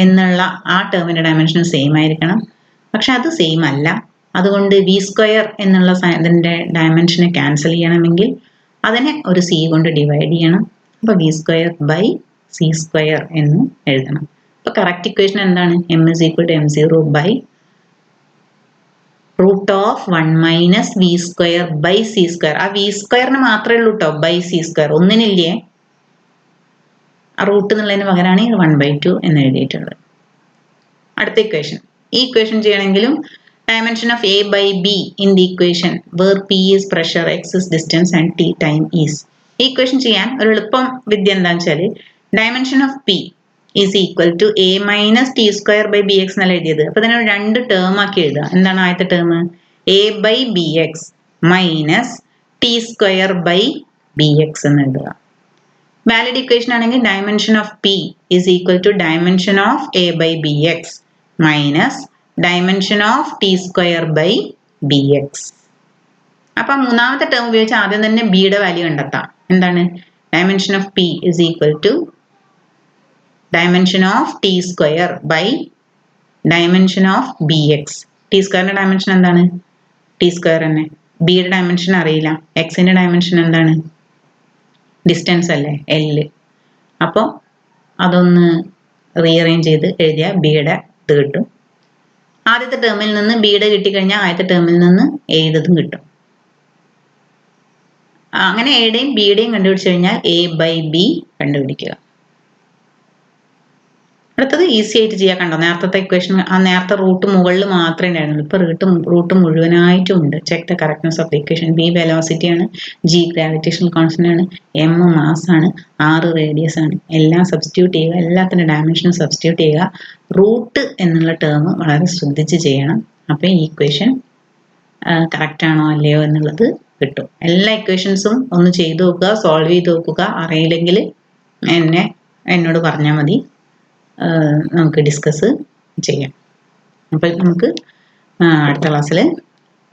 എന്നുള്ള ആ ടേമിന്റെ ഡയമെൻഷനും സെയിം ആയിരിക്കണം. പക്ഷെ അത് സെയിം അല്ല. അതുകൊണ്ട് വി സ്ക്വയർ എന്നുള്ള ഇതിന്റെ ഡയമെൻഷനെ ക്യാൻസൽ ചെയ്യണമെങ്കിൽ അതിനെ ഒരു സി കൊണ്ട് ഡിവൈഡ് ചെയ്യണം. അപ്പൊ V square by C square എന്ന് എഴുതണം. അപ്പൊ കറക്റ്റ് ഇക്വേഷൻ എന്താണ്? m is equal to m0 by root of 1 minus V square by C square. ആ വി സ്ക്വയറിന് മാത്രമേ ഉള്ളൂ കേട്ടോ ബൈ സി സ്ക്വയർ, ഒന്നിനില്ലേ. ആ റൂട്ട് എന്നുള്ളതിന് പകരമാണ് 1/2 എന്ന് എഴുതിയിട്ടുള്ളത്. അടുത്ത ഇക്വേഷൻ, ഈ ഇക്വേഷൻ ചെയ്യണമെങ്കിലും dimension of a by b in the equation where p is pressure, x is distance and t time is. ഈ ഇക്വേഷൻ ചെയ്യാൻ ഒരു എളുപ്പം വിദ്യ എന്താണെന്ന് വെച്ചാൽ dimension of p is equal to a minus t square by bx എന്നല്ല എഴുതിയത്. അപ്പൊ ഇതിനെ രണ്ട് ടേം ആക്കി എഴുതുക. എന്താണ് ആദ്യത്തെ term? a by bx minus t square by bx എന്ന് എഴുതുക. വാലിഡ് ഇക്വേഷൻ ആണെങ്കിൽ dimension of p is equal to dimension of a by bx minus dimension of t square by bx. അപ്പൊ മൂന്നാമത്തെ ടേം ഉപയോഗിച്ച് ആദ്യം തന്നെ b യുടെ value കണ്ടെത്താം. എന്താണ്? Dimension of p is equal to dimension of T square by dimension of B X. T സ്ക്വയറിന്റെ dimension എന്താണ്? ടി സ്ക്വയർ തന്നെ. ബിയുടെ ഡയമെൻഷൻ അറിയില്ല. എക്സിന്റെ ഡയമെൻഷൻ എന്താണ്? ഡിസ്റ്റൻസ് അല്ലേ, എല്. അപ്പോൾ അതൊന്ന് റീഅറേഞ്ച് ചെയ്ത് എഴുതിയാൽ ബിയുടെ ഇത് കിട്ടും. ആദ്യത്തെ ടേമിൽ നിന്ന് ബിയുടെ കിട്ടിക്കഴിഞ്ഞാൽ ആദ്യത്തെ ടേമിൽ നിന്ന് എഴുതതും കിട്ടും. അങ്ങനെ എയുടെയും ബിയുടെയും കണ്ടുപിടിച്ചു കഴിഞ്ഞാൽ എ ബൈ ബി കണ്ടുപിടിക്കുക. അടുത്തത് ഈസി ആയിട്ട് ചെയ്യാൻ. കണ്ടോ, നേരത്തെ ഇക്വേഷൻ ആ നേരത്തെ റൂട്ട് മുകളിൽ മാത്രമേ ഉണ്ടായിരുന്നുള്ളൂ. ഇപ്പൊ റൂട്ട് മുഴുവനായിട്ടും ഉണ്ട്. Check the correctness of equation. B velocity ആണ്, ജി ഗ്രാവിറ്റേഷണൽ കോൺസ്റ്റന്റ് ആണ്, എം മാസ് ആണ്, 6 റേഡിയസ് ആണ്. എല്ലാം സബ്സ്റ്റിറ്റ്യൂട്ട് ചെയ്യുക, എല്ലാത്തിൻ്റെ ഡയമെൻഷനും സബ്സ്റ്റിറ്റ്യൂട്ട് ചെയ്യുക. റൂട്ട് എന്നുള്ള ടേം വളരെ ശ്രദ്ധിച്ച് ചെയ്യണം. അപ്പൊ ഈ ഇക്വേഷൻ കറക്റ്റ് ആണോ അല്ലയോ എന്നുള്ളത് കിട്ടും. എല്ലാ ഇക്വേഷൻസും ഒന്ന് ചെയ്തു നോക്കുക, സോൾവ് ചെയ്ത് നോക്കുക. അറിയില്ലെങ്കിൽ എന്നോട് പറഞ്ഞാൽ മതി, നമുക്ക് ഡിസ്കസ് ചെയ്യാം. അപ്പോൾ നമുക്ക് അടുത്ത ക്ലാസ്സിൽ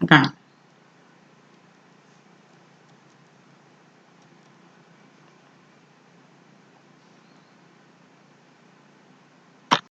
കാണാം.